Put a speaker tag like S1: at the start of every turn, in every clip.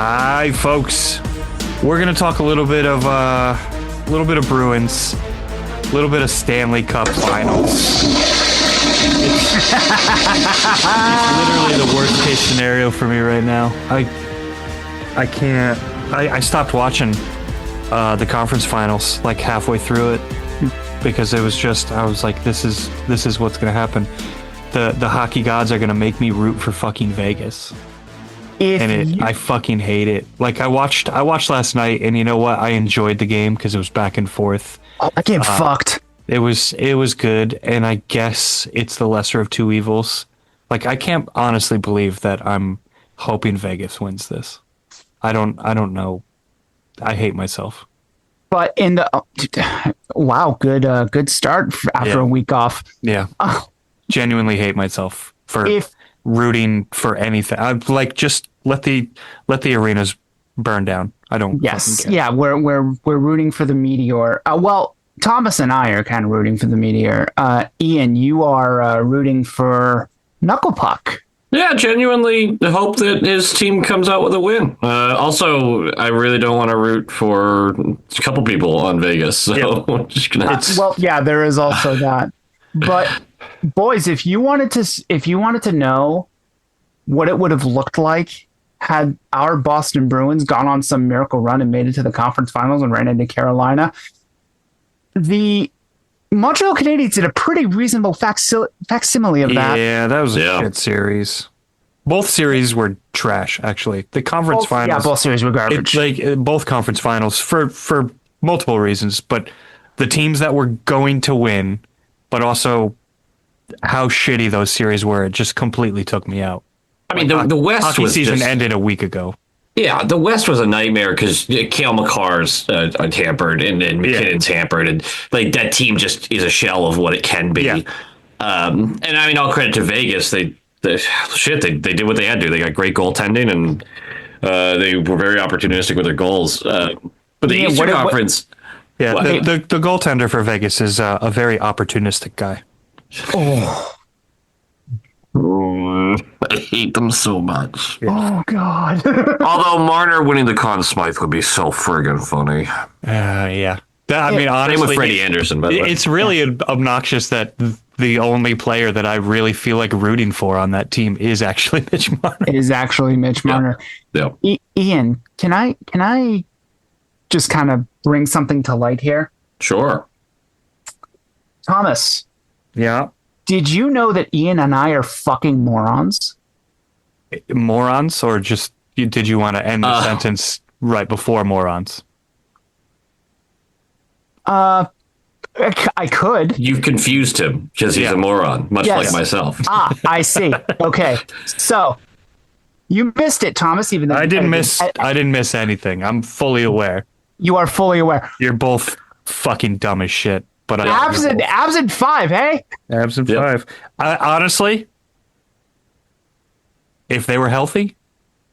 S1: Hi, folks. We're gonna talk a little bit of Bruins, a little bit of Stanley Cup Finals. It's literally the worst case scenario for me right now. I can't. I stopped watching the conference finals like halfway through it because it was just, I was like, this is what's gonna happen. The hockey gods are gonna make me root for fucking Vegas. I fucking hate it. Like I watched last night, and you know what? I enjoyed the game because it was back and forth.
S2: Oh, that game fucked.
S1: It was good, and I guess it's the lesser of two evils. Like I can't honestly believe that I'm hoping Vegas wins this. I don't know. I hate myself.
S2: But in the wow, good start after a week off.
S1: Yeah, genuinely hate myself for rooting for anything. I'm like, just let the arenas burn down. I don't.
S2: Yes, yeah, we're rooting for the meteor. Well, Thomas and I are kind of rooting for the meteor. Ian, you are rooting for Knuckle Puck.
S3: Yeah, genuinely hope that his team comes out with a win. Also, I really don't want to root for a couple people on Vegas, so I'm just gonna.
S2: Well, yeah, there is also that. But boys, if you wanted to know what it would have looked like had our Boston Bruins gone on some miracle run and made it to the conference finals and ran into Carolina, the Montreal Canadiens did a pretty reasonable facsimile of that.
S1: Yeah, that was a shit series. Both series were trash, actually. The conference finals.
S2: Yeah, both series were garbage.
S1: Both conference finals for multiple reasons, but the teams that were going to win, but also how shitty those series were, it just completely took me out.
S3: I mean, the West
S1: hockey
S3: was
S1: season ended a week ago.
S3: Yeah, the West was a nightmare because Cale Makar's tampered and McKinnon's hampered, and like that team just is a shell of what it can be. Yeah. And I mean, all credit to Vegas. They did what they had to. They got great goaltending, and they were very opportunistic with their goals. But the Eastern Conference,
S1: the goaltender for Vegas is a very opportunistic guy.
S3: I hate them so much.
S2: Oh God!
S3: Although Marner winning the Conn Smythe would be so friggin' funny.
S1: Yeah. I mean, honestly,
S3: same with Freddie Anderson. By the way,
S1: it's really obnoxious that the only player that I really feel like rooting for on that team is actually Mitch Marner.
S3: Yeah.
S2: Ian, can I just kind of bring something to light here?
S3: Sure.
S2: Thomas.
S1: Yeah.
S2: Did you know that Ian and I are fucking morons?
S1: Morons, or just did you want to end the sentence right before morons?
S2: I could.
S3: You've confused him because he's a moron, much like myself.
S2: I see. Okay, so you missed it, Thomas. Even though
S1: I didn't miss anything. I'm fully aware.
S2: You are fully aware.
S1: You're both fucking dumb as shit. But
S2: abs in 5, hey?
S1: Abs in 5. Honestly, if they were healthy,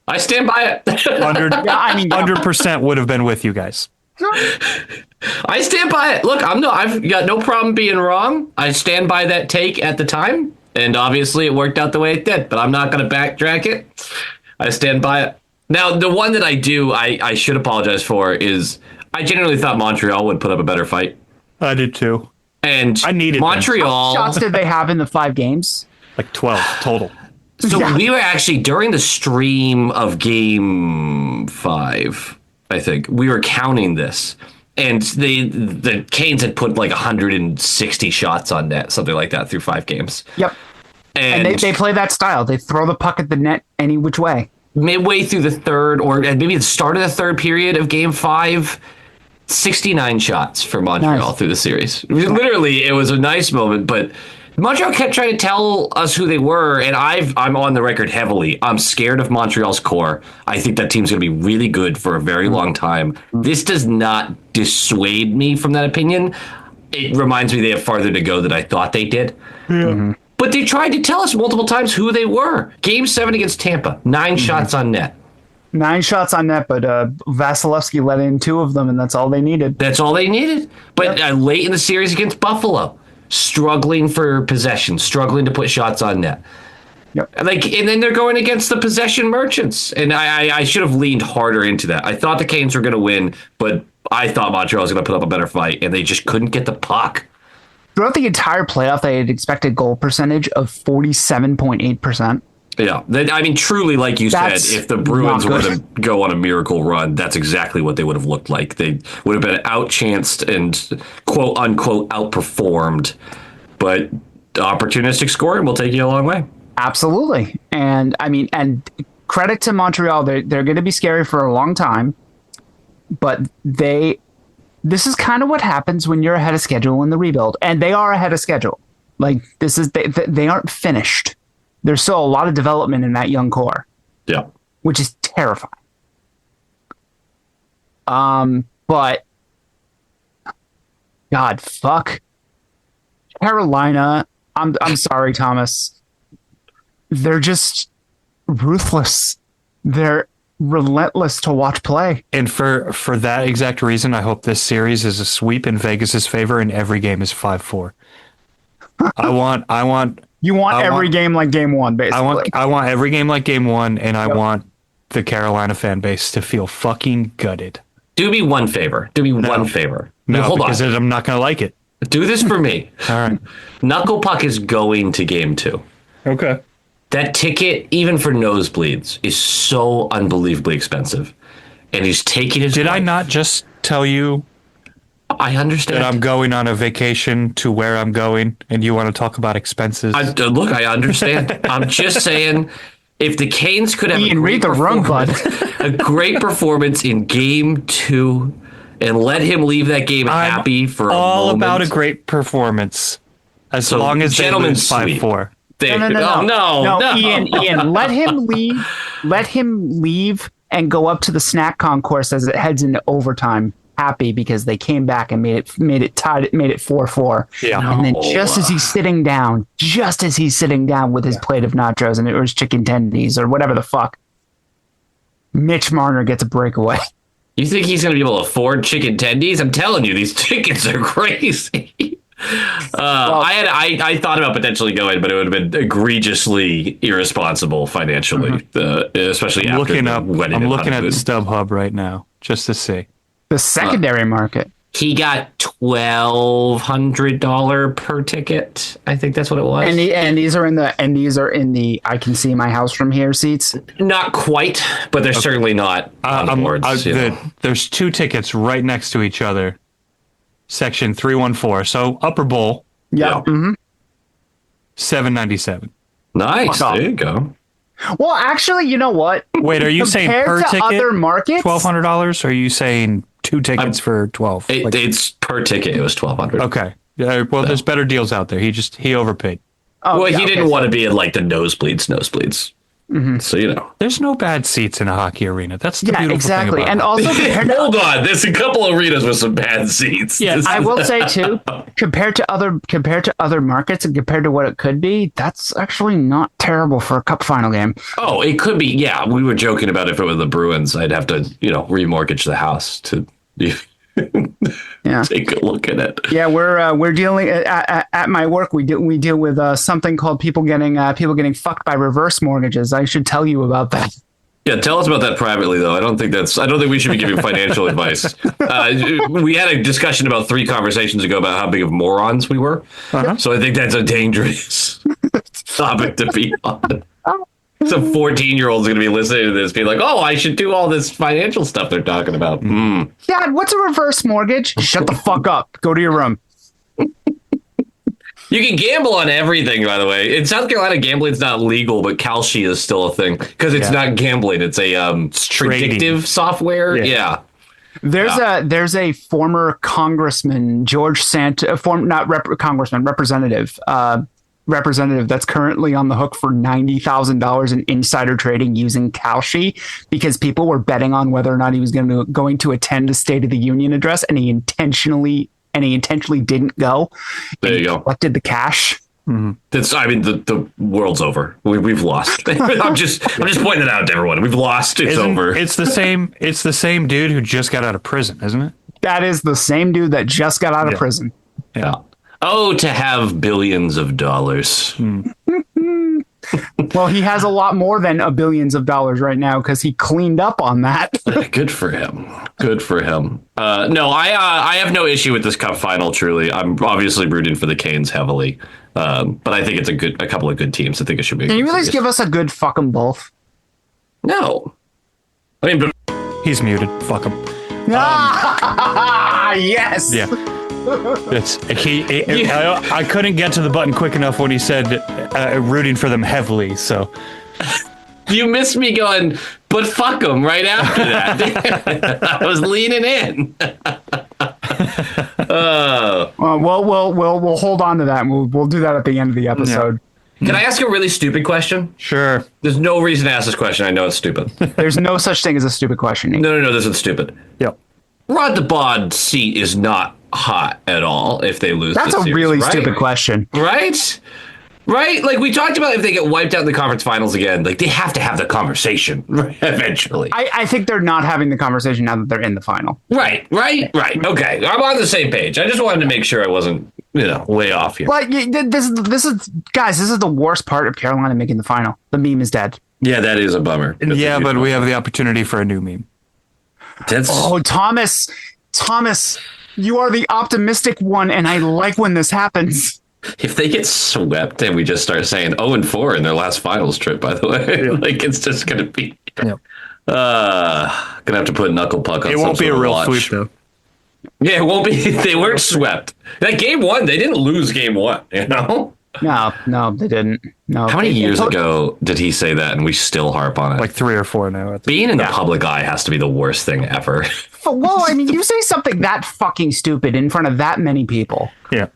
S3: I stand by it.
S1: 100% would have been with you guys.
S3: I stand by it. Look, I've got no problem being wrong. I stand by that take at the time, and obviously it worked out the way it did. But I'm not going to backtrack it. I stand by it. Now, the one that I should apologize for is I genuinely thought Montreal would put up a better fight.
S1: I did too.
S3: And
S1: I needed
S3: Montreal.
S2: How many shots did they have in the 5 games?
S1: Like 12 total.
S3: So we were actually, during the stream of game 5, I think, we were counting this. And the Canes had put like 160 shots on net, something like that, through 5 games.
S2: Yep. And they play that style. They throw the puck at the net any which way.
S3: Midway through the third, or maybe the start of the third period of game 5, 69 shots for Montreal through the series. Literally, it was a nice moment, but Montreal kept trying to tell us who they were, and I'm on the record heavily. I'm scared of Montreal's core. I think that team's going to be really good for a very long time. This does not dissuade me from that opinion. It reminds me they have farther to go than I thought they did. Yeah. Mm-hmm. But they tried to tell us multiple times who they were. Game 7 against Tampa, 9 shots on net.
S2: 9 shots on net, but Vasilevsky let in 2 of them, and that's all they needed.
S3: That's all they needed. But late in the series against Buffalo, struggling for possession, struggling to put shots on net.
S2: Yep.
S3: And then they're going against the possession merchants. And I should have leaned harder into that. I thought the Canes were going to win, but I thought Montreal was going to put up a better fight, and they just couldn't get the puck.
S2: Throughout the entire playoff, they had expected goal percentage of 47.8%.
S3: Yeah. I mean, truly, like you said, if the Bruins were to go on a miracle run, that's exactly what they would have looked like. They would have been outchanced and quote unquote outperformed. But opportunistic scoring will take you a long way.
S2: Absolutely. And I mean, and credit to Montreal, they're going to be scary for a long time. But this is kind of what happens when you're ahead of schedule in the rebuild. And they are ahead of schedule. Like, this is, they aren't finished. There's still a lot of development in that young core.
S3: Yeah.
S2: Which is terrifying. But God, fuck. Carolina, I'm sorry, Thomas. They're just ruthless. They're relentless to watch play.
S1: And for that exact reason, I hope this series is a sweep in Vegas's favor and every game is 5-4. I want
S2: every game like game one, basically.
S1: I want every game like game one, and I want the Carolina fan base to feel fucking gutted.
S3: Do me one favor. One favor.
S1: No,
S3: hold on.
S1: because I'm not going to like it.
S3: Do this for me.
S1: All right.
S3: Knuckle Puck is going to game 2.
S1: Okay.
S3: That ticket, even for nosebleeds, is so unbelievably expensive. And he's taking his
S1: Did
S3: wife.
S1: I not just tell you
S3: I understand.
S1: that I'm going on a vacation to where I'm going, and you want to talk about expenses?
S3: Look, I understand. I'm just saying, if the Canes could have
S2: read the room, bud.
S3: a great performance in game 2 and let him leave that game happy for a moment.
S1: All about a great performance, as long as they lose 5-4.
S2: No, Ian, let him leave. Let him leave and go up to the snack concourse as it heads into overtime, happy because they came back and made it 4-4.
S1: Yeah.
S2: And then just as he's sitting down with his plate of nachos and it was chicken tendies or whatever the fuck, Mitch Marner gets a breakaway.
S3: You think he's going to be able to afford chicken tendies? I'm telling you, these tickets are crazy. I thought about potentially going, but it would have been egregiously irresponsible financially, especially after the wedding.
S1: I'm looking at the StubHub right now just to see
S2: the secondary market.
S3: He got $1,200 per ticket. I think that's what it was.
S2: And these are in the I can see my house from here seats.
S3: Not quite, but they're certainly not on the boards.
S1: There's 2 tickets right next to each other. Section 314. So upper bowl.
S2: Yeah. Mm-hmm.
S1: $7.97.
S3: Nice. There you go.
S2: Well, actually, you know what?
S1: Wait, are you saying per ticket?
S2: Other markets,
S1: $1,200? Or are you saying 2 tickets for 12?
S3: It's per ticket. It was $1,200.
S1: Okay. Well, there's better deals out there. He overpaid.
S2: Oh,
S3: well, he didn't want to be in like the nosebleeds. Mm-hmm. So,
S1: there's no bad seats in a hockey arena. That's the beautiful
S2: exactly.
S1: thing about
S2: and also,
S3: hold on, there's a couple arenas with some bad seats.
S2: Yeah, I will say too, compared to other markets and compared to what it could be, that's actually not terrible for a cup final game.
S3: Oh, it could be. Yeah, we were joking about if it were the Bruins, I'd have to, remortgage the house to take a look at it.
S2: Yeah, we're dealing at my work. We deal with something called people getting fucked by reverse mortgages. I should tell you about that.
S3: Yeah, tell us about that privately, though. I don't think we should be giving financial advice. We had a discussion about 3 conversations ago about how big of morons we were. Uh-huh. So I think that's a dangerous topic to be on. Some 14-year-old's going to be listening to this, being like, "Oh, I should do all this financial stuff they're talking about." Mm.
S2: Dad, what's a reverse mortgage? Shut the fuck up. Go to your room.
S3: You can gamble on everything, by the way. In South Carolina, gambling's not legal, but Kalshi is still a thing because it's not gambling; it's a predictive software. Yeah.
S2: There's a former congressman, George representative that's currently on the hook for $90,000 in insider trading using Kalshi because people were betting on whether or not he was going to attend a State of the Union address, and he intentionally didn't go.
S3: There you go.
S2: Collected the cash.
S1: Mm-hmm.
S3: The world's over. We've lost. I'm just pointing it out to everyone. We've lost. It's over.
S1: It's the same dude who just got out of prison, isn't it?
S2: That is the same dude that just got out of prison.
S3: Yeah. Oh, to have billions of dollars.
S1: Well,
S2: Well, he has a lot more than billions of dollars right now because he cleaned up on that.
S3: Good for him. Good for him. No, I have no issue with this cup final. Truly, I'm obviously rooting for the Canes heavily, but I think it's a couple of good teams. I think it should be.
S2: Can you at least give us a good fuck 'em both?
S3: No, I mean,
S1: He's muted. Fuck him.
S2: Yes.
S1: Yeah. I couldn't get to the button quick enough when he said rooting for them heavily. So
S3: you missed me going, but fuck them right after that. I was leaning in.
S2: We'll hold on to that. And we'll do that at the end of the episode.
S3: Can I ask a really stupid question?
S1: sure.
S3: There's no reason to ask this question. I know it's stupid.
S2: There's no such thing as a stupid question. Nate.
S3: No, this is stupid.
S1: Yep.
S3: Rod the Bod seat is not hot at all if they lose.
S2: That's
S3: this
S2: a
S3: series,
S2: really
S3: right?
S2: stupid question.
S3: Right? Like we talked about, if they get wiped out in the conference finals again, like they have to have the conversation eventually.
S2: I think they're not having the conversation now that they're in the final.
S3: Right. Okay, I'm on the same page. I just wanted to make sure I wasn't, way off here.
S2: But this is guys. This is the worst part of Carolina making the final. The meme is dead.
S3: Yeah, that is a bummer.
S1: Yeah, but we have the opportunity for a new meme.
S2: Oh, Thomas, you are the optimistic one, and I like when this happens.
S3: If they get swept and we just start saying 0-4 in their last finals trip, by the way, like it's just going to be,
S1: Yep.
S3: gonna have to put knuckle puck on.
S1: It won't be a real sweep though.
S3: Yeah, it won't be. They weren't swept. Like game one, they didn't lose game one.
S2: No, they didn't. No.
S3: How many years ago did he say that, and we still harp on it?
S1: Like 3 or 4 now.
S3: Being in the public eye has to be the worst thing ever.
S2: Well, I mean, you say something that fucking stupid in front of that many people.
S1: Yeah.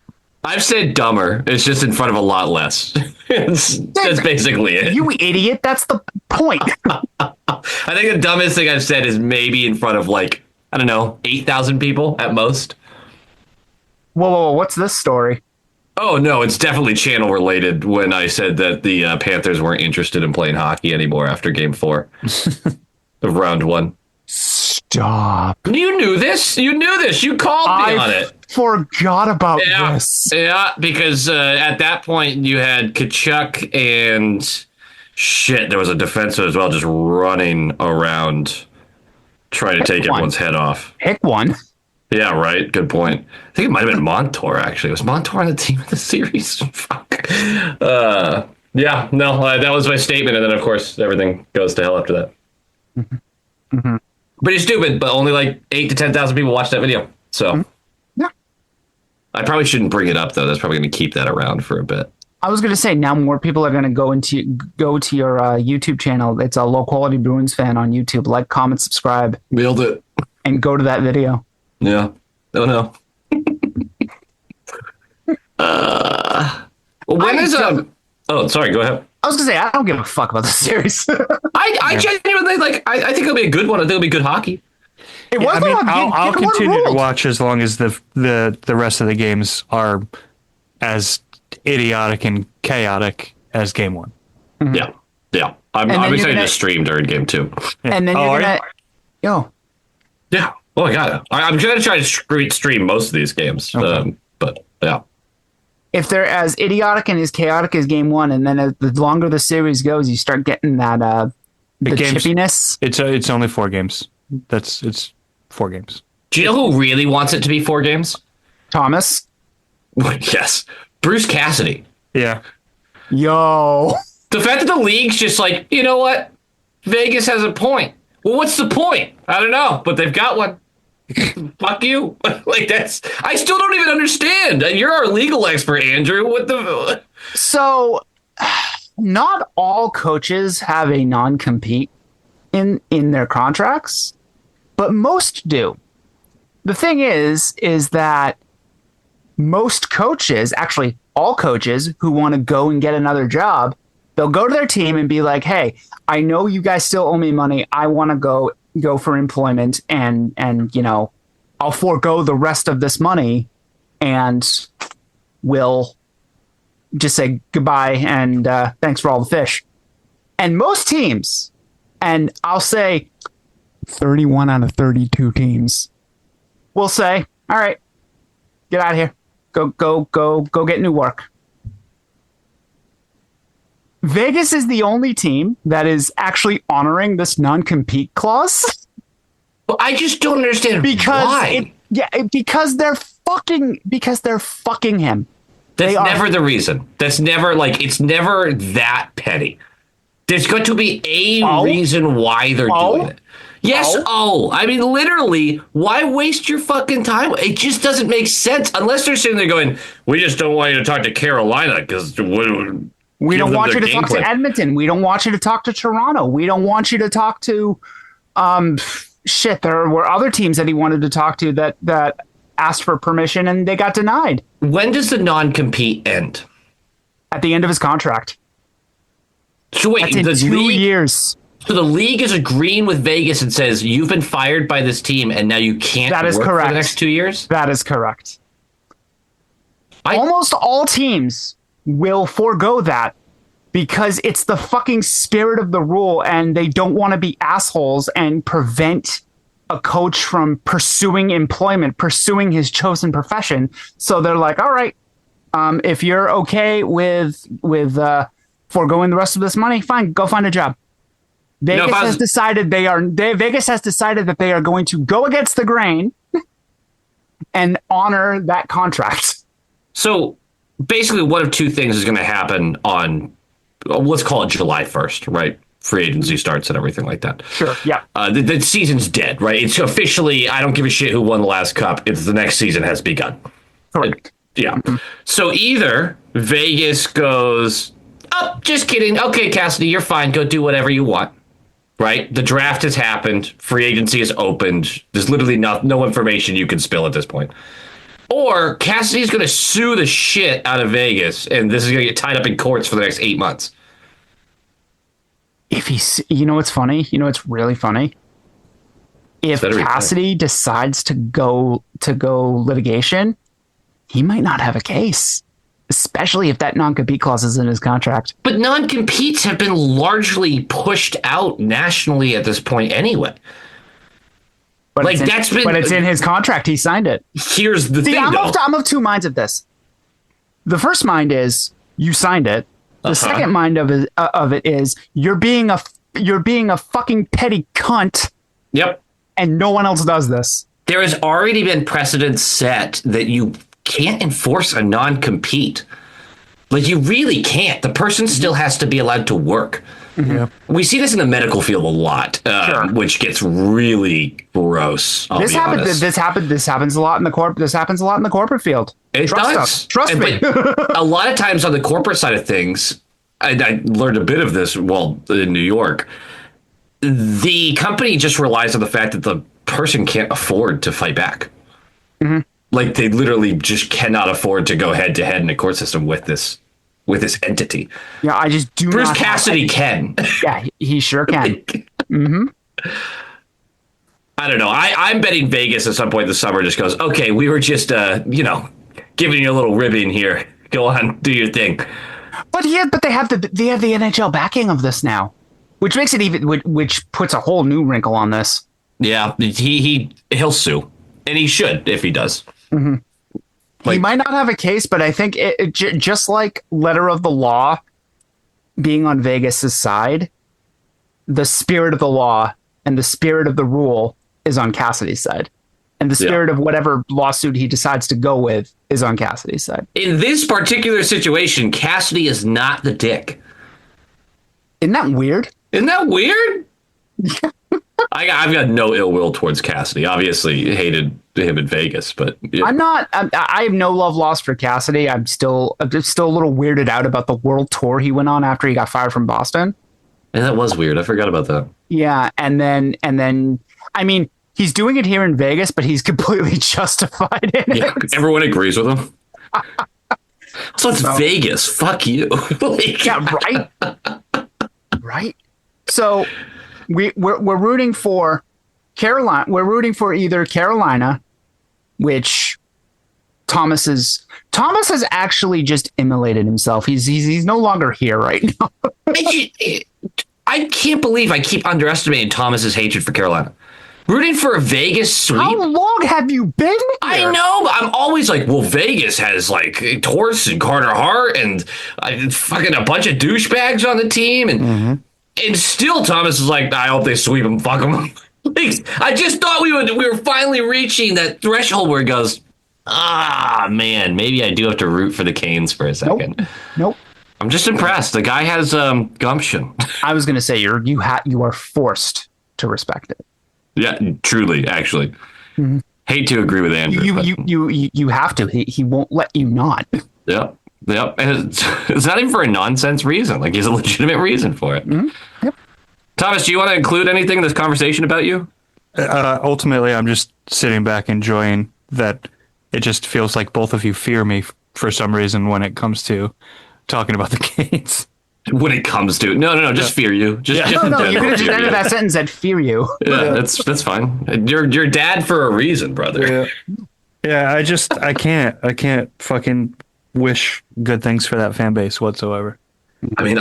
S3: I've said dumber. It's just in front of a lot less. That's basically it.
S2: You idiot. That's the point.
S3: I think the dumbest thing I've said is maybe in front of 8,000 people at most.
S2: Whoa, what's this story?
S3: Oh, no, it's definitely channel related when I said that the Panthers weren't interested in playing hockey anymore after game 4 of round 1.
S2: Stop.
S3: You knew this. You called me on it.
S2: Forgot about this.
S3: Yeah, because at that point you had Kachuk and there was a defenseman as well just running around trying to take everyone's head off.
S2: Pick one.
S3: Yeah, right. Good point. I think it might have been Montour, actually. Was Montour on the team of the series? Fuck. That was my statement. And then, of course, everything goes to hell after that.
S2: Mm-hmm.
S3: Pretty stupid, but only 8,000 to 10,000 people watched that video. So,
S2: Yeah.
S3: I probably shouldn't bring it up, though. That's probably going to keep that around for a bit.
S2: I was going to say, now more people are going to go to your YouTube channel. It's a Low Quality Bruins fan on YouTube. Like, comment, subscribe.
S3: Nailed it.
S2: And go to that video.
S3: Yeah. Oh, no. When is Oh, sorry. Go ahead.
S2: I was going to say, I don't give a fuck about the series.
S3: I genuinely I think it'll be a good one. I think it'll be good hockey.
S1: I'll continue to watch as long as the rest of the games are as idiotic and chaotic as game 1.
S2: Mm-hmm.
S3: Yeah. I'm excited to stream during game 2.
S2: Yeah. And then you're gonna
S3: Yeah. Oh my god. I'm gonna try to stream most of these games.
S1: Okay.
S3: But yeah.
S2: If they're as idiotic and as chaotic as game 1, and then the longer the series goes, you start getting that the chippiness.
S1: It's only 4 games. It's 4 games.
S3: Do you know who really wants it to be 4 games?
S2: Thomas.
S3: Yes. Bruce Cassidy.
S1: Yeah.
S2: Yo.
S3: The fact that the league's just you know what? Vegas has a point. Well, what's the point? I don't know, but they've got one. Fuck you. I still don't even understand. You're our legal expert, Andrew. What the?
S2: So, not all coaches have a non-compete in their contracts, but most do. The thing is that most coaches, actually all coaches who want to go and get another job, they'll go to their team and be like, hey, I know you guys still owe me money. I want to go for employment and I'll forego the rest of this money and will just say goodbye and thanks for all the fish. And most teams, and I'll say 31 out of 32 teams, will say, all right, get out of here. Go get new work. Vegas is the only team that is actually honoring this non-compete clause
S3: Well, I just don't understand
S2: because
S3: why.
S2: because they're fucking him.
S3: That's never the reason. That's never it's never that petty. There's got to be a reason why they're doing it. Yes, I mean, literally, why waste your fucking time? It just doesn't make sense unless they're sitting there going, we just don't want you to talk to Carolina because
S2: we don't want you to talk to Edmonton. We don't want you to talk to Toronto. We don't want you to talk to there were other teams that he wanted to talk to that asked for permission and they got denied.
S3: When does the non-compete end?
S2: At the end of his contract.
S3: So wait,
S2: that's in 2 years.
S3: So the league is agreeing with Vegas and says you've been fired by this team and now you can't work for the next 2 years?
S2: That is correct. Almost all teams will forego that because it's the fucking spirit of the rule and they don't want to be assholes and prevent a coach from pursuing employment, pursuing his chosen profession. So they're like, all right, if you're okay with foregoing the rest of this money, fine, go find a job. Vegas has decided that they are going to go against the grain and honor that contract.
S3: So basically, one of two things is going to happen on, let's call it July 1st, right? Free agency starts and everything like that.
S2: Sure, yeah.
S3: The season's dead, right? It's officially, I don't give a shit who won the last cup. It's the next season has begun.
S2: Correct.
S3: Yeah. Mm-hmm. So either Vegas goes, oh, just kidding. Okay, Cassidy, you're fine. Go do whatever you want. Right? The draft has happened. Free agency is opened. There's literally no information you can spill at this point. Or Cassidy's going to sue the shit out of Vegas, and this is going to get tied up in courts for the next 8 months.
S2: If he's, what's funny? It's really funny. If Cassidy decides to go litigation, he might not have a case. Especially if that non-compete clause is in his contract.
S3: But non-competes have been largely pushed out nationally at this point anyway.
S2: But it's in his contract. He signed it.
S3: Here's the thing,
S2: I'm of two minds of this. The first mind is you signed it. The second mind of it is you're being a fucking petty cunt.
S3: Yep.
S2: And no one else does this.
S3: There has already been precedent set that you can't enforce a non-compete. You really can't. The person still has to be allowed to work. Mm-hmm. We see this in the medical field a lot, which gets really gross.
S2: This happens a lot in the corporate field.
S3: It does.
S2: Trust me.
S3: But a lot of times on the corporate side of things, I learned a bit of this in New York. The company just relies on the fact that the person can't afford to fight back. Mm-hmm. They literally just cannot afford to go head to head in a court system with this entity.
S2: Yeah, I just do
S3: Bruce Cassidy can.
S2: Yeah, he sure can. Mm-hmm.
S3: I don't know. I'm betting Vegas at some point this summer just goes, okay, we were just, giving you a little ribbon here. Go on, do your thing.
S2: But they have the NHL backing of this now, which makes it which puts a whole new wrinkle on this.
S3: Yeah, he'll sue, and he should if he does.
S2: Mm-hmm. He might not have a case, but I think it just like letter of the law being on Vegas's side, the spirit of the law and the spirit of the rule is on Cassidy's side. And the spirit of whatever lawsuit he decides to go with is on Cassidy's side.
S3: In this particular situation, Cassidy is not the dick.
S2: Isn't that weird?
S3: I've got no ill will towards Cassidy. Obviously, hated him in Vegas, but yeah.
S2: I have no love lost for Cassidy. I'm still a little weirded out about the world tour he went on after he got fired from Boston.
S3: And that was weird. I forgot about that.
S2: Yeah, and then I mean, he's doing it here in Vegas, but he's completely justified in it.
S3: Everyone agrees with him. So it's Vegas. Fuck you.
S2: Yeah, right. Right. So we're rooting for Carolina. We're rooting for either Carolina, which Thomas has actually just immolated himself. He's no longer here right now.
S3: I can't believe I keep underestimating Thomas's hatred for Carolina. Rooting for a Vegas sweep?
S2: How long have you been here?
S3: I know, but I'm always like, well, Vegas has like Torts and Carter Hart and fucking a bunch of douchebags on the team. And still Thomas is like, I hope they sweep them. Fuck them. Like, I just thought we were finally reaching that threshold where it goes, man, maybe I do have to root for the Canes for a second.
S2: Nope.
S3: I'm just impressed. The guy has gumption.
S2: I was going to say you are forced to respect it.
S3: Yeah, truly, actually. Hate to agree with Andrew.
S2: You have to. He won't let you not.
S3: Yep. And it's not even for a nonsense reason. Like, he's a legitimate reason for it.
S2: Yep.
S3: Thomas, do you want to include anything in this conversation about you?
S1: Ultimately, I'm just sitting back enjoying that it just feels like both of you fear me for some reason when it comes to talking about the Canes.
S3: When it comes to no, just fear you. Just
S2: No, you could have just ended that sentence and fear you.
S3: Yeah, that's fine. You're dad for a reason, brother.
S1: Yeah, I can't fucking wish good things for that fan base whatsoever.
S3: I mean,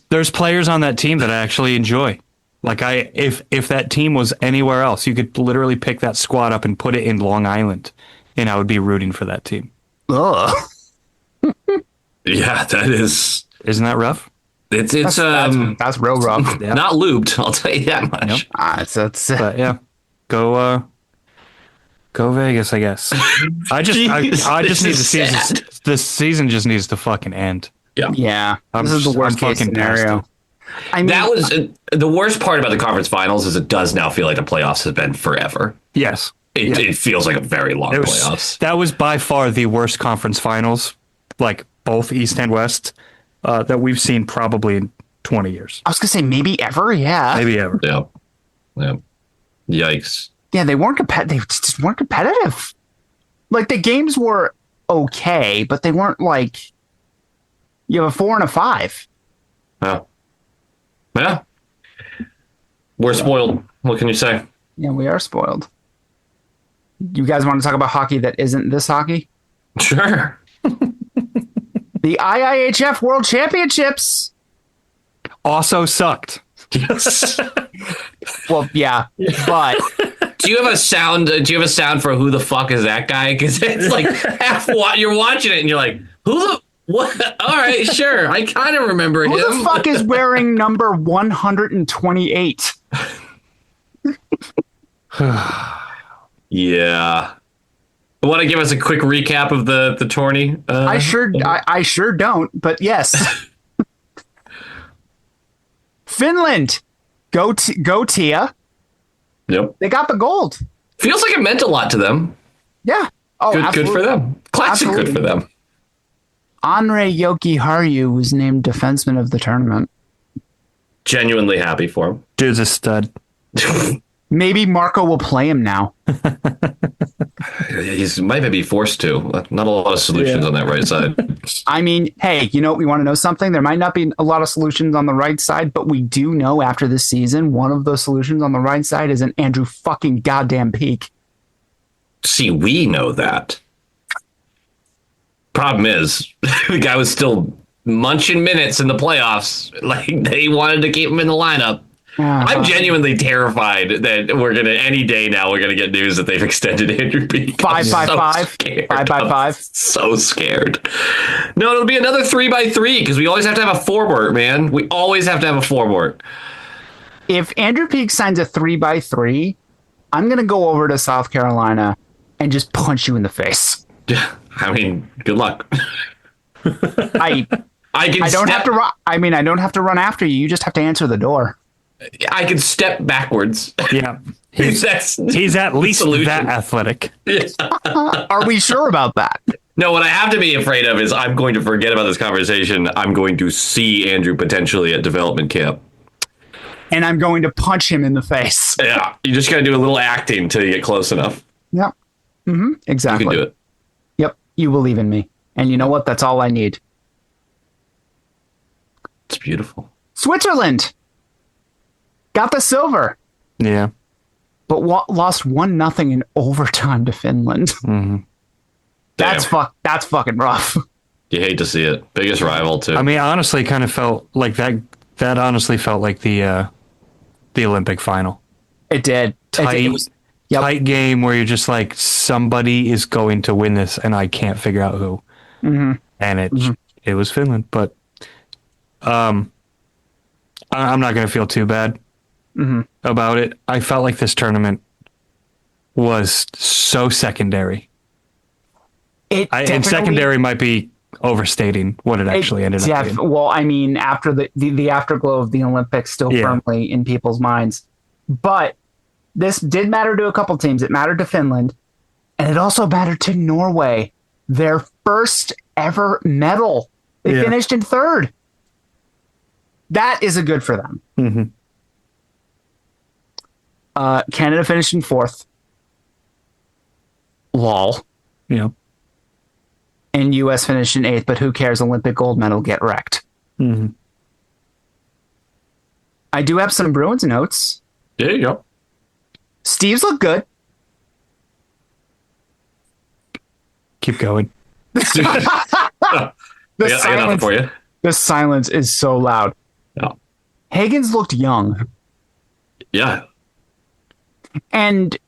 S1: there's players on that team that I actually enjoy. Like if that team was anywhere else, you could literally pick that squad up and put it in Long Island, and I would be rooting for that team.
S2: Ugh.
S3: Yeah, that is.
S1: Isn't that rough?
S3: That's
S2: real rough.
S1: Yeah.
S3: Not looped. I'll tell you that much.
S2: Yep.
S1: But yeah, go Vegas, I guess. I just need to see this season just needs to fucking end.
S2: Yeah. This is the worst case scenario. I mean,
S3: that was the worst part about the conference finals is it does now feel like the playoffs have been forever.
S1: Yes.
S3: It feels like a very long playoffs.
S1: That was by far the worst conference finals, like both East and West, that we've seen probably in 20 years.
S2: I was gonna say maybe ever. Yeah.
S1: Maybe ever.
S3: Yeah. Yikes.
S2: Yeah, they just weren't competitive. Like, the games were okay, but they weren't like you have a 4 and a 5.
S3: Yeah. We're spoiled. What can you say?
S2: Yeah, we are spoiled. You guys want to talk about hockey that isn't this hockey?
S3: Sure.
S2: The IIHF World Championships
S1: Also sucked.
S3: Yes.
S2: Well, yeah, but
S3: Do you have a sound? Do you have a sound for who the fuck is that guy? Because it's like you're watching it and you're like, who the what? All right, sure. I kind of remember him.
S2: who the fuck is wearing number 128?
S3: Yeah. Want to give us a quick recap of the tourney?
S2: I sure don't, but yes. Finland, go Tia.
S3: Yep.
S2: They got the gold.
S3: Feels like it meant a lot to them.
S2: Yeah. Oh,
S3: Good for them. Classic
S2: Absolutely.
S3: good for them.
S2: Andre Jokiharju was named defenseman of the tournament.
S3: Genuinely happy for him.
S1: Dude's a stud.
S2: Maybe Marco will play him now.
S3: He might be forced to. Not a lot of solutions on that right side.
S2: I mean, hey, we want to know something? There might not be a lot of solutions on the right side, but we do know after this season, one of those solutions on the right side is an Andrew fucking goddamn Peak.
S3: See, we know that. Problem is, the guy was still munching minutes in the playoffs. Like, they wanted to keep him in the lineup. I'm genuinely terrified that any day now we're gonna get news that they've extended Andrew Peak.
S2: 5x5. 5x5.
S3: So scared. No, it'll be another 3x3 because we always have to have a forward, man. We always have to have a forward.
S2: If Andrew Peak signs a 3x3, I'm gonna go over to South Carolina and just punch you in the face.
S3: I mean, good luck.
S2: I don't have to run. I mean, I don't have to run after you. You just have to answer the door.
S3: I can step backwards.
S1: Yeah.
S3: He's
S1: at least that athletic.
S2: Are we sure about that?
S3: No, what I have to be afraid of is I'm going to forget about this conversation. I'm going to see Andrew potentially at development camp.
S2: And I'm going to punch him in the face.
S3: Yeah. You just got to do a little acting until you get close enough.
S2: Yep. Mm-hmm. Exactly.
S3: You can do it.
S2: Yep. You believe in me. And you know what? That's all I need.
S3: It's beautiful.
S2: Switzerland got the silver.
S1: Yeah.
S2: But lost 1-0 in overtime to Finland.
S1: Mm-hmm.
S2: That's fucking rough.
S3: You hate to see it. Biggest rival too.
S1: I mean, honestly, kind of felt like that. That honestly felt like the Olympic final.
S2: It did.
S1: tight game where you're just like, somebody is going to win this, and I can't figure out who.
S2: Mm-hmm.
S1: And it was Finland, but I'm not going to feel too bad about it. I felt like this tournament was so secondary. And secondary might be overstating what it actually ended up being.
S2: Well, I mean, after the afterglow of the Olympics still firmly in people's minds. But this did matter to a couple teams. It mattered to Finland, and it also mattered to Norway. Their first ever medal. They finished in third. That is a good for them.
S1: Mm-hmm.
S2: Canada finished in fourth. Lol.
S1: Yeah.
S2: And U.S. finished in eighth, but who cares? Olympic gold medal, get wrecked.
S1: Mm-hmm.
S2: I do have some Bruins notes.
S3: There you go.
S2: Steve's look good.
S1: Keep going.
S3: I got nothing for you.
S2: The silence is so loud.
S3: Yeah.
S2: Hagen's looked young.
S3: Yeah.
S2: And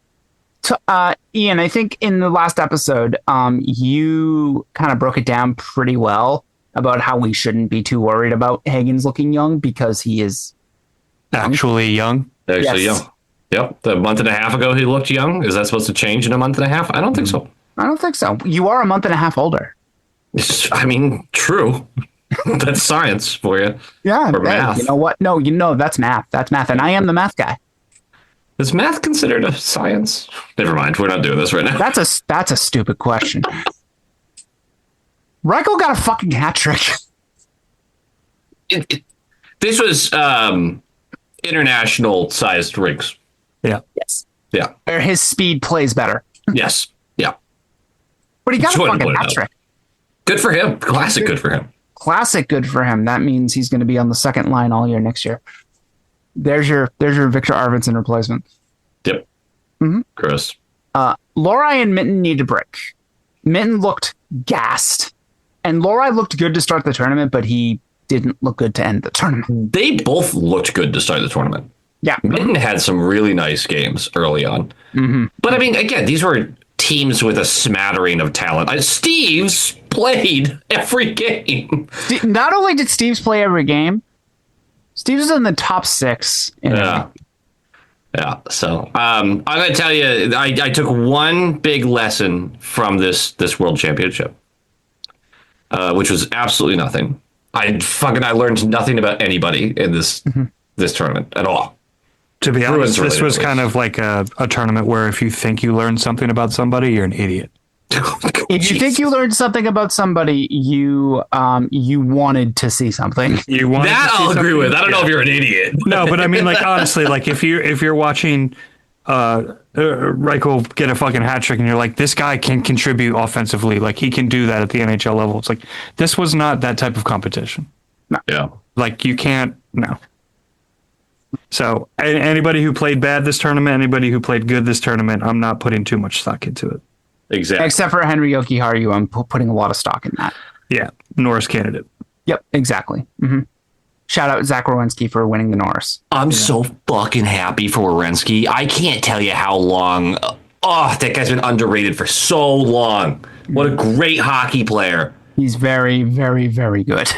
S2: Ian, I think in the last episode, you kind of broke it down pretty well about how we shouldn't be too worried about Hagen's looking young because he is
S1: actually young.
S3: Actually young. Yep. A month and a half ago, he looked young. Is that supposed to change in a month and a half? I don't think so.
S2: I don't think so. You are a month and a half older.
S3: I mean, true. That's science for you.
S2: Yeah.
S3: Or math.
S2: You know what? No, that's math. That's math. And I am the math guy.
S3: Is math considered a science? Never mind. We're not doing this right now.
S2: That's a stupid question. Reichel got a fucking hat trick.
S3: This was international sized rinks.
S1: Yeah.
S2: Yes.
S3: Yeah.
S2: Or his speed plays better.
S3: Yes. Yeah.
S2: But he got a fucking hat trick.
S3: Good for him. Classic good for him.
S2: Classic good for him. That means he's going to be on the second line all year next year. There's your Victor Arvidsson replacement.
S3: Yep.
S2: Mm-hmm.
S3: Gross.
S2: Lorai and Minton need a break. Minton looked gassed. And Lorai looked good to start the tournament, but he didn't look good to end the tournament.
S3: They both looked good to start the tournament.
S2: Yeah.
S3: Minton had some really nice games early on. Mm-hmm. But I mean, again, these were teams with a smattering of talent. Steve's played every game.
S2: Not only did Steve's play every game, Steve's was in the top 6.
S3: Yeah. So I'm going to tell you, I took one big lesson from this World Championship, which was absolutely nothing. I learned nothing about anybody in this tournament at all.
S1: To be honest, this was kind of like a tournament where if you think you learned something about somebody, you're an idiot.
S2: If you think you learned something about somebody, you wanted to see something.
S3: I'll agree with. I don't know if you're an idiot.
S1: No, but I mean, like, honestly, like if you're watching Reichel get a fucking hat trick and you're like, this guy can contribute offensively, like he can do that at the NHL level. It's like, this was not that type of competition.
S2: No.
S3: Yeah.
S1: Like you can't. No. So anybody who played bad this tournament, anybody who played good this tournament, I'm not putting too much stock into it.
S3: Exactly.
S2: Except for Henry Jokiharju, I'm putting a lot of stock in that.
S1: Yeah, Norris candidate.
S2: Yep, exactly. Mm-hmm. Shout out Zach Werenski for winning the Norris.
S3: I'm so fucking happy for Werenski. I can't tell you how long. That guy's been underrated for so long. What a great hockey player.
S2: He's very, very, very good.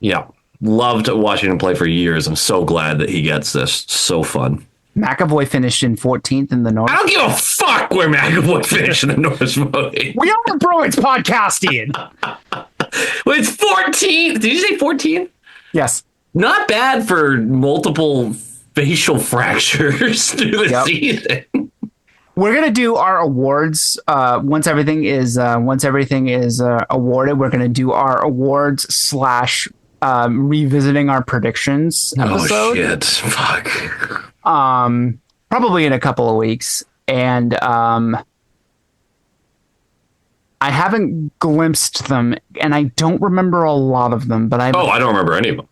S3: Yeah. Loved watching him play for years. I'm so glad that he gets this. So fun.
S2: McAvoy finished in 14th in the Norris.
S3: I don't give a fuck where McAvoy finished in the Norris voting.
S2: We are a Bruins podcast, Ian.
S3: Well, it's 14th. Did you say 14?
S2: Yes.
S3: Not bad for multiple facial fractures through the season.
S2: We're gonna do our awards once everything is awarded. We're gonna do our awards / revisiting our predictions episode.
S3: Oh shit! Fuck.
S2: Probably in a couple of weeks, and I haven't glimpsed them, and I don't remember a lot of them. But I
S3: don't remember any of them.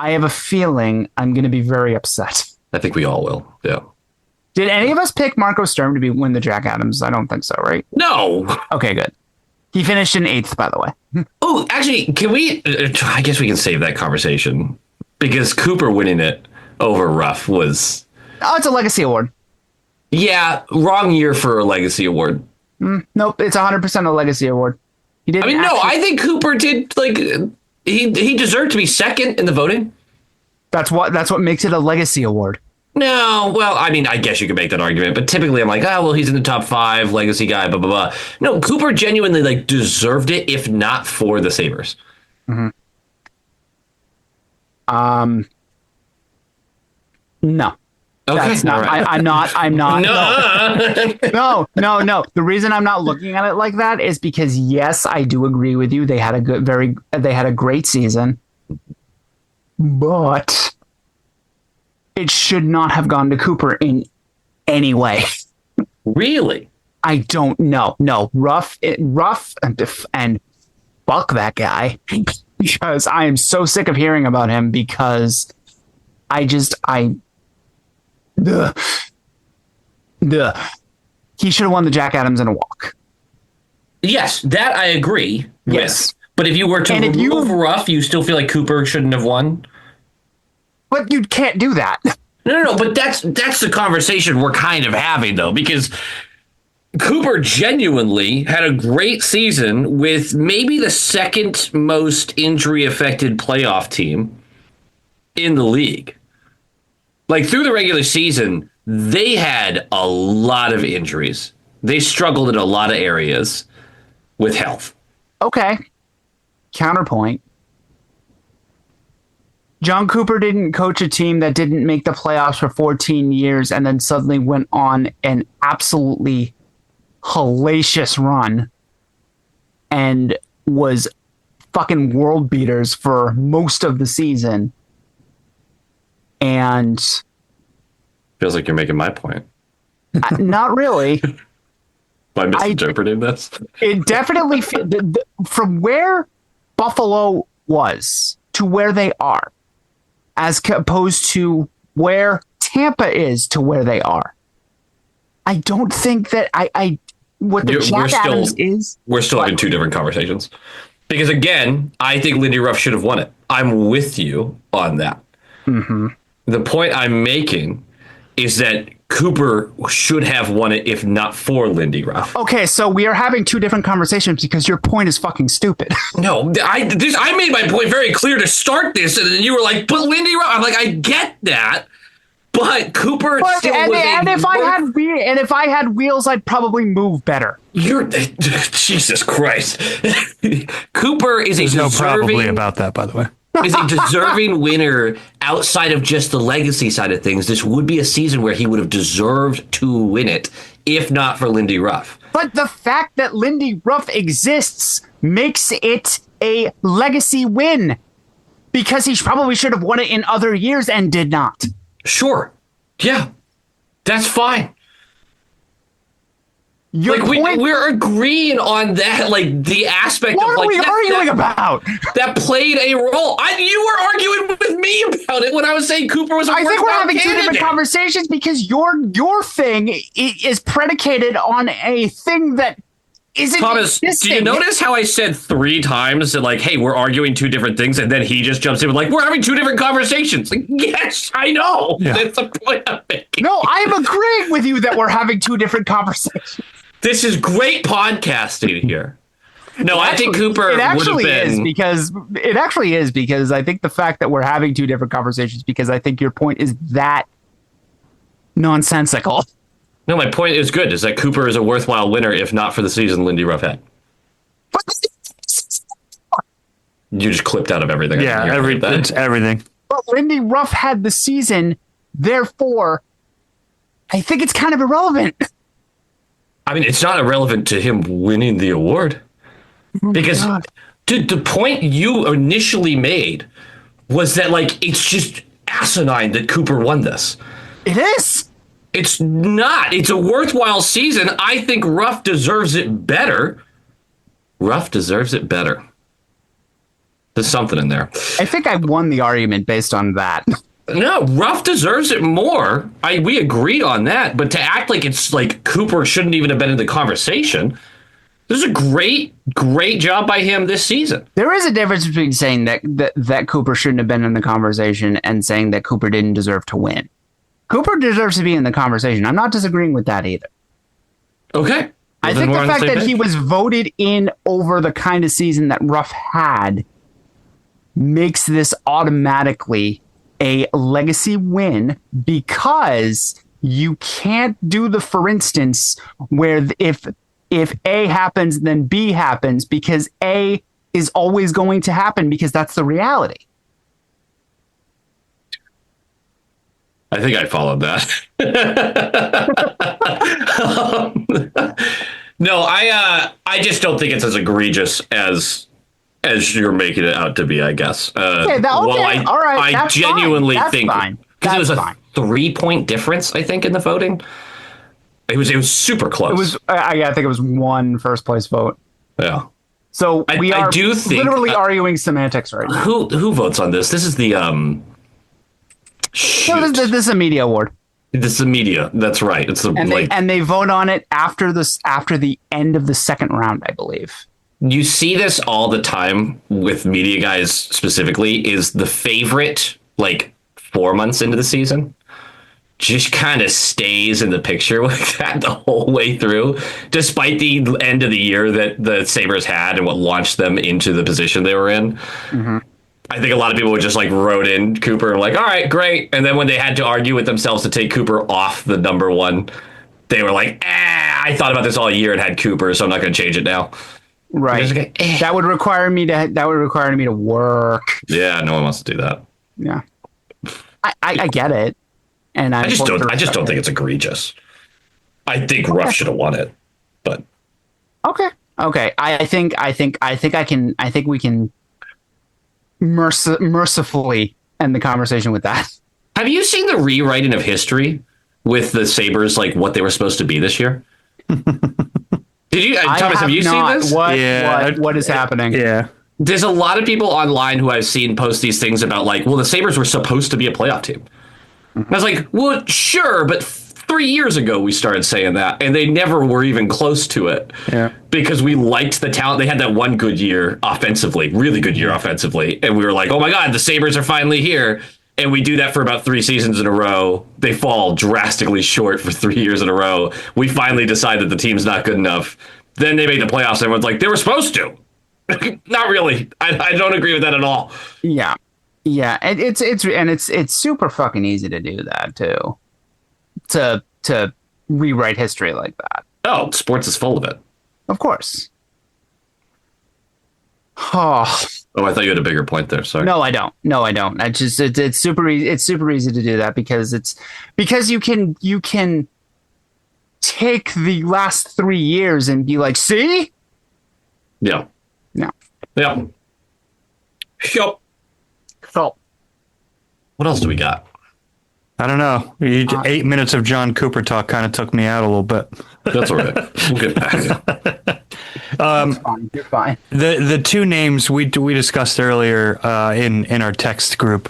S2: I have a feeling I'm going to be very upset.
S3: I think we all will. Yeah.
S2: Did any of us pick Marco Sturm to win the Jack Adams? I don't think so, right?
S3: No.
S2: Okay, good. He finished in 8th, by the way.
S3: Oh, actually, can we? I guess we can save that conversation because Cooper winning it over Ruff was.
S2: Oh, it's a legacy award.
S3: Yeah, wrong year for a legacy award.
S2: Nope, it's 100% a legacy award. He didn't.
S3: I mean, no, I think Cooper did he deserved to be second in the voting.
S2: That's what makes it a legacy award.
S3: No, well, I mean, I guess you could make that argument, but typically I'm like, well, he's in the top 5, legacy guy, blah, blah, blah. No, Cooper genuinely deserved it, if not for the Sabres.
S2: Mm-hmm. No.
S3: Okay.
S2: That's not,
S3: right.
S2: I'm not.
S3: No.
S2: No. The reason I'm not looking at it like that is because, yes, I do agree with you. They had a great season, but it should not have gone to Cooper in any way.
S3: Really?
S2: I don't know. No, rough and fuck that guy, because I am so sick of hearing about him, because he should have won the Jack Adams in a walk. Yes,
S3: that I agree with. But if you were to remove Ruff, you still feel like Cooper shouldn't have won?
S2: But you can't do that.
S3: No, but that's the conversation we're kind of having, though, because Cooper genuinely had a great season with maybe the second most injury-affected playoff team in the league. Like, through the regular season, they had a lot of injuries. They struggled in a lot of areas with health.
S2: Okay. Counterpoint. John Cooper didn't coach a team that didn't make the playoffs for 14 years and then suddenly went on an absolutely hellacious run and was fucking world beaters for most of the season. And
S3: feels like you're making my point.
S2: Not really.
S3: Am I misinterpreting this?
S2: It definitely from where Buffalo was to where they are, as opposed to where Tampa is to where they are. I don't think that what the Jack Adams is.
S3: We're still having two different conversations. Because again, I think Lindy Ruff should have won it. I'm with you on that.
S2: Mm-hmm.
S3: The point I'm making is that Cooper should have won it if not for Lindy Ruff.
S2: Okay, so we are having two different conversations because your point is fucking stupid.
S3: No, I made my point very clear to start this, and then you were like, but Lindy Ruff. I'm like, I get that, but Cooper still was
S2: if I had wheels, I'd probably move better.
S3: You're Jesus Christ. Cooper is
S1: There's no probably about that, by the way.
S3: Is a deserving winner outside of just the legacy side of things. This would be a season where he would have deserved to win it, if not for Lindy Ruff.
S2: But the fact that Lindy Ruff exists makes it a legacy win, because he probably should have won it in other years and did not.
S3: Sure. Yeah. That's fine. We're agreeing on that, like the aspect
S2: what
S3: of
S2: are
S3: like
S2: we arguing about?
S3: That played a role. You were arguing with me about it when I was saying Cooper was.
S2: I think we're having two different conversations, because your thing is predicated on a thing that isn't
S3: Thomas,
S2: existing.
S3: do you notice how I said 3 times that, like, hey, we're arguing two different things, and then he just jumps in with, like, we're having two different conversations? Like, yes, I know. Yeah. That's the point I'm making.
S2: No, I'm agreeing with you that we're having two different conversations.
S3: This is great podcasting here. No, I think Cooper would have been.
S2: It actually is because I think the fact that we're having two different conversations, because I think your point is that nonsensical.
S3: No, my point is good, is that Cooper is a worthwhile winner, if not for the season Lindy Ruff had. You just clipped out of everything.
S1: Yeah, everything.
S2: But Lindy Ruff had the season, therefore, I think it's kind of irrelevant.
S3: I mean, it's not irrelevant to him winning the award. Because, dude, the point you initially made was that, like, it's just asinine that Cooper won this.
S2: It is.
S3: It's not. It's a worthwhile season. I think Ruff deserves it better. Ruff deserves it better. There's something in there.
S2: I think I won the argument based on that.
S3: No, Ruff deserves it more. We agreed on that. But to act like it's like Cooper shouldn't even have been in the conversation, this is a great job by him this season.
S2: There is a difference between saying that Cooper shouldn't have been in the conversation and saying that Cooper didn't deserve to win. Cooper deserves to be in the conversation. I'm not disagreeing with that either.
S3: Okay.
S2: I
S3: Well,
S2: think
S3: then
S2: the
S3: we're on
S2: fact that
S3: same
S2: he
S3: page.
S2: was voted in over the kind of season that Ruff had makes this automatically a legacy win, because you can't do the for instance where if A happens then B happens, because A is always going to happen because that's the reality.
S3: I think I followed that. No, I just don't think it's as egregious as you're making it out to be, I guess.
S2: Okay, all right,
S3: I
S2: that's
S3: genuinely
S2: fine. That's
S3: think
S2: fine.
S3: because it was
S2: That's
S3: a
S2: fine.
S3: 3-point difference, I think, in the voting. It was super close.
S2: It was I think it was one first place vote.
S3: Yeah.
S2: So we
S3: I
S2: are
S3: do think,
S2: literally arguing semantics right now.
S3: Who votes on this? This is the shoot.
S2: No, this is a media award.
S3: This is the media. That's right. It's the
S2: And they vote on it after the end of the second round, I believe.
S3: You see this all the time with media guys specifically, is the favorite like 4 months into the season just kind of stays in the picture with that the whole way through, despite the end of the year that the Sabres had and what launched them into the position they were in. Mm-hmm. I think a lot of people would just like wrote in Cooper and like, all right, great. And then when they had to argue with themselves to take Cooper off the number one, they were like, I thought about this all year and had Cooper, so I'm not going to change it now.
S2: Right.
S3: Like,
S2: That would require me to work.
S3: Yeah, no one wants to do that.
S2: Yeah. I get it. And
S3: I just don't think it's egregious. I think Ruff should have won it, but
S2: Okay. I think we can mercifully end the conversation with that.
S3: have you seen the rewriting of history with the Sabres, like what they were supposed to be this year? Did you, Thomas? Have you seen this?
S2: What is happening?
S1: Yeah.
S3: There's a lot of people online who I've seen post these things about, like, well, the Sabres were supposed to be a playoff team. And I was like, well, sure, but 3 years ago we started saying that, and they never were even close to it.
S1: Yeah.
S3: Because we liked the talent. They had that one good year offensively, really good year offensively, and we were like, oh my God, the Sabres are finally here. And we do that for about 3 seasons in a row. They fall drastically short for 3 years in a row. We finally decide that the team's not good enough. Then they make the playoffs. And everyone's like, they were supposed to. Not really. I don't agree with that at all.
S2: Yeah. And it's super fucking easy to do that too. To rewrite history like that.
S3: Oh, sports is full of it.
S2: Of course. Oh.
S3: Oh, I thought you had a bigger point there. Sorry.
S2: No, I don't. It's super easy. It's super easy to do that because you can take the last 3 years and be like, see?
S3: Yeah.
S2: No.
S3: Yeah. Yep.
S2: So
S3: What else do we got?
S1: I don't know. 8 minutes of John Cooper talk kind of took me out a little bit.
S3: That's all right. We'll get back.
S2: fine. You're fine.
S1: The two names we discussed earlier in our text group,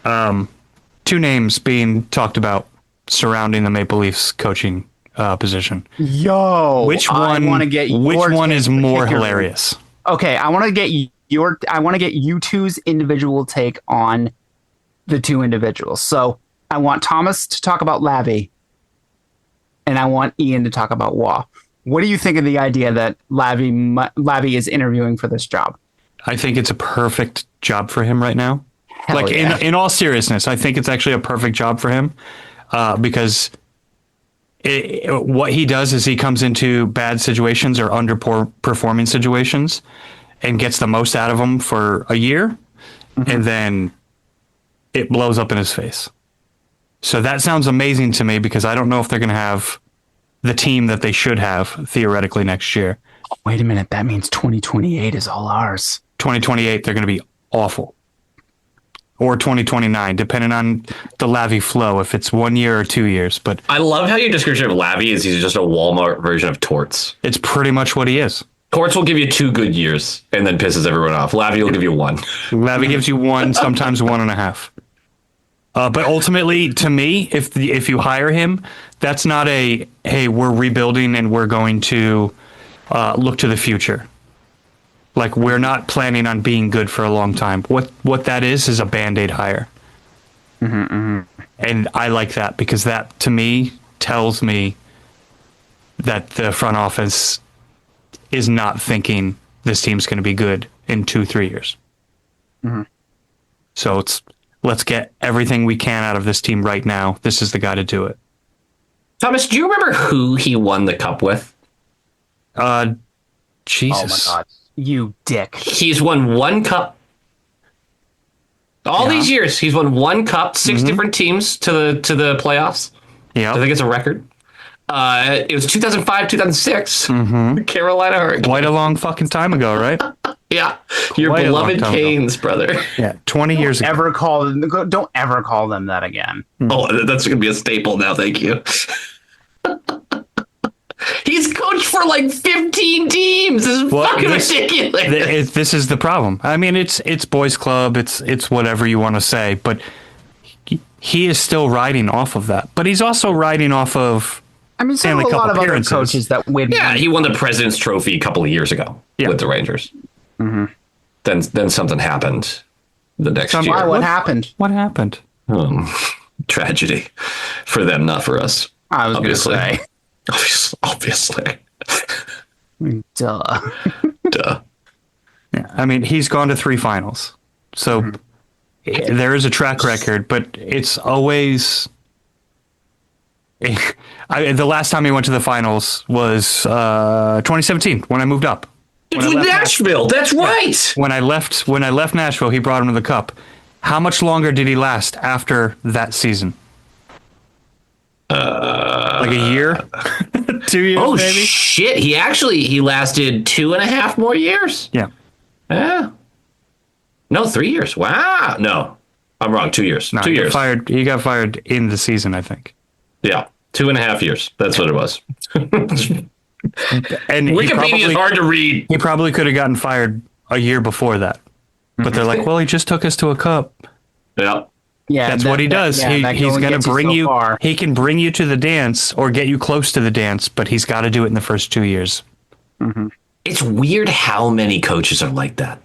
S1: two names being talked about surrounding the Maple Leafs coaching position.
S2: Yo,
S1: Which
S2: I
S1: one?
S2: want to get
S1: Which
S2: yours
S1: one is more
S2: particularly.
S1: hilarious?
S2: Okay, I want to get you two's individual take on the two individuals. So I want Thomas to talk about Lavi, and I want Ian to talk about Waugh. What do you think of the idea that Lavi is interviewing for this job?
S1: I think it's a perfect job for him right now.
S2: Hell yeah.
S1: in all seriousness, I think it's actually a perfect job for him because what he does is he comes into bad situations or underperforming situations and gets the most out of them for a year, and then it blows up in his face. So that sounds amazing to me because I don't know if they're going to have the team that they should have theoretically next year.
S2: Wait a minute, that means 2028 is all ours.
S1: 2028, they're going to be awful. Or 2029, depending on the Lavi flow, if it's 1 year or 2 years. But
S3: I love how your description of Lavi is he's just a Walmart version of Torts.
S1: it's pretty much what he is.
S3: Torts will give you 2 good years and then pisses everyone off. Lavi will give you 1.
S1: Lavi gives you 1, sometimes 1.5. But ultimately, to me, if you hire him, that's not a, hey, we're rebuilding and we're going to look to the future. Like, we're not planning on being good for a long time. What that is a Band-Aid hire. And I like that because that, to me, tells me that the front office is not thinking this team's going to be good in 2-3 years. So let's get everything we can out of this team right now. This is the guy to do it.
S3: Thomas, do you remember who he won the cup with?
S1: Jesus.
S2: Oh my god, you dick!
S3: He's won one cup. All these years, he's won one cup, 6 different teams to the playoffs.
S1: Yeah,
S3: I think it's a record. It was 2005, 2006. Carolina Hurricanes.
S1: quite a long fucking time ago, right?
S3: Yeah, your
S1: Quite a long
S3: beloved
S1: time ago.
S3: Canes, brother.
S1: Yeah, 20 years ago.
S2: Don't ever call them that again.
S3: Oh, that's going to be a staple now. Thank you. He's coached for like 15 teams. This is fucking ridiculous.
S1: This is the problem. I mean, it's boys club. It's whatever you want to say, but he is still riding off of that. But he's also riding off of.
S2: I mean, so
S1: Stanley
S2: a
S1: Cup
S2: lot of other
S1: appearances.
S2: coaches that win.
S3: Yeah, he won the President's Trophy a couple of years ago with the Rangers. Then something happened the next year.
S2: Why? What happened?
S1: What happened?
S3: Tragedy for them, not for us.
S2: I was going to say.
S3: Obviously.
S2: Duh.
S3: Duh.
S1: Yeah, I mean, he's gone to 3 finals, so there is a track record, but it's always. The last time he went to the finals was 2017 when I moved up.
S3: It's with Nashville. That's right.
S1: When I left Nashville, he brought him to the Cup. How much longer did he last after that season? Like a year, 2 years.
S3: Oh
S1: maybe?
S3: shit! He lasted 2.5 more years.
S1: Yeah.
S3: Yeah. No, 3 years. Wow. No, I'm wrong. 2 years.
S1: No,
S3: 2 years.
S1: He got fired in the season, I think.
S3: Yeah, 2.5 years. That's what it was.
S1: And
S3: Wikipedia is hard to read.
S1: He probably could have gotten fired a year before that, but they're like, well, he just took us to a cup.
S3: Yeah.
S2: Yeah,
S1: That's what he does. He's going to bring you.
S2: Far.
S1: He can bring you to the dance or get you close to the dance, but he's got to do it in the first 2 years.
S3: It's weird how many coaches are like that.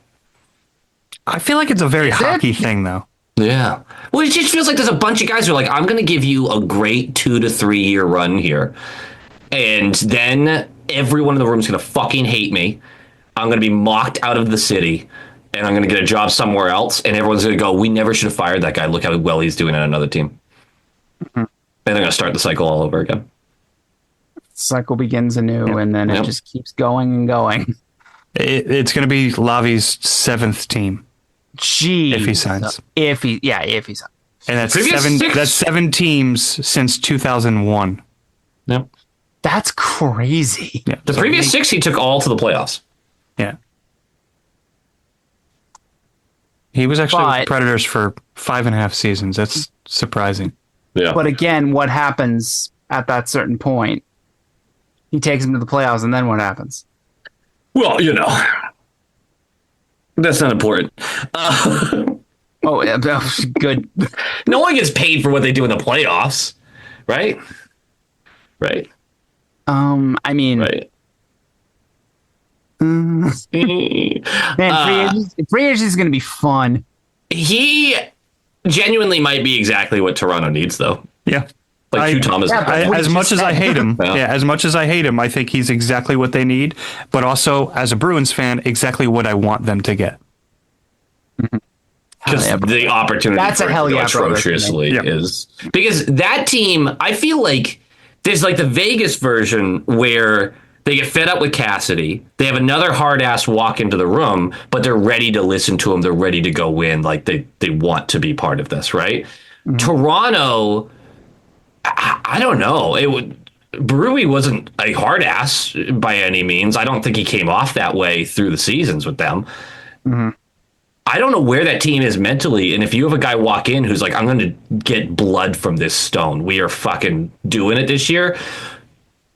S1: I feel like it's a very hockey thing, though.
S3: Yeah. Well, it just feels like there's a bunch of guys who are like, I'm going to give you a great 2 to 3 year run here. And then everyone in the room is going to fucking hate me. I'm going to be mocked out of the city. And I'm going to get a job somewhere else. And everyone's going to go, we never should have fired that guy. Look how well he's doing at another team. And they're going to start the cycle all over again.
S2: Cycle begins anew, and then it just keeps going and going.
S1: It's going to be Lavi's 7th team.
S2: Jeez.
S1: If he signs.
S2: If he signs.
S1: And that's 7 teams since 2001.
S3: Yep.
S2: That's crazy.
S1: Yeah.
S3: The previous 6 he took all to the playoffs.
S1: Yeah. He was actually with the Predators for 5.5 seasons. That's surprising.
S3: Yeah.
S2: But again, what happens at that certain point? He takes him to the playoffs, and then what happens?
S3: Well, that's not important.
S2: Oh, yeah, good.
S3: No one gets paid for what they do in the playoffs, right? Right.
S2: I mean,
S3: Right.
S2: man, free agency is going to be fun.
S3: He genuinely might be exactly what Toronto needs, though.
S1: Yeah.
S3: Like Hugh Thomas.
S1: As much as I hate him,
S3: Yeah.
S1: as much as I hate him, I think he's exactly what they need. But also, as a Bruins fan, exactly what I want them to get.
S3: Because the opportunity
S2: That's a hell yeah,
S3: atrociously is because that team. I feel like there's like the Vegas version where they get fed up with Cassidy. They have another hard ass walk into the room, but they're ready to listen to him. They're ready to go win. Like they want to be part of this, right? Toronto. I don't know. Berube wasn't a hard ass by any means. I don't think he came off that way through the seasons with them. I don't know where that team is mentally. And if you have a guy walk in who's like, I'm going to get blood from this stone. We are fucking doing it this year.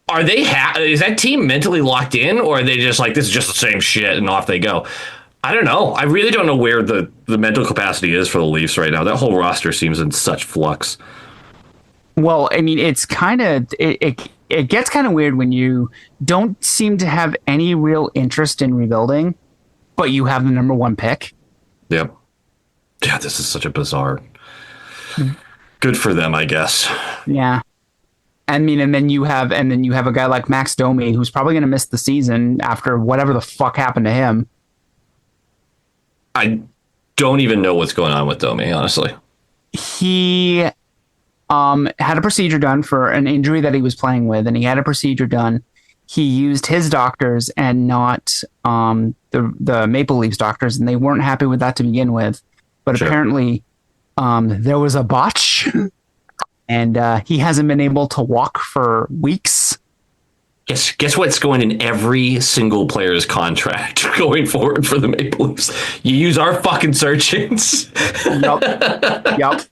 S3: Are they, is that team mentally locked in, or are they just like, this is just the same shit and off they go? I don't know. I really don't know where the mental capacity is for the Leafs right now. That whole roster seems in such flux.
S2: Well, I mean, it's kind of, it gets kind of weird when you don't seem to have any real interest in rebuilding, but you have the number 1 pick.
S3: Yep. Yeah, this is such a bizarre. Good for them, I guess.
S2: Yeah. I mean, and then you have a guy like Max Domi who's probably going to miss the season after whatever the fuck happened to him.
S3: I don't even know what's going on with Domi, honestly.
S2: He had a procedure done for an injury that he was playing with, and he had a procedure done. He used his doctors and not the Maple Leafs doctors, and they weren't happy with that to begin with. But
S3: Sure.
S2: apparently, there was a botch, and he hasn't been able to walk for weeks.
S3: Guess what's going in every single player's contract going forward for the Maple Leafs? You use our fucking surgeons.
S2: Yep. Yep.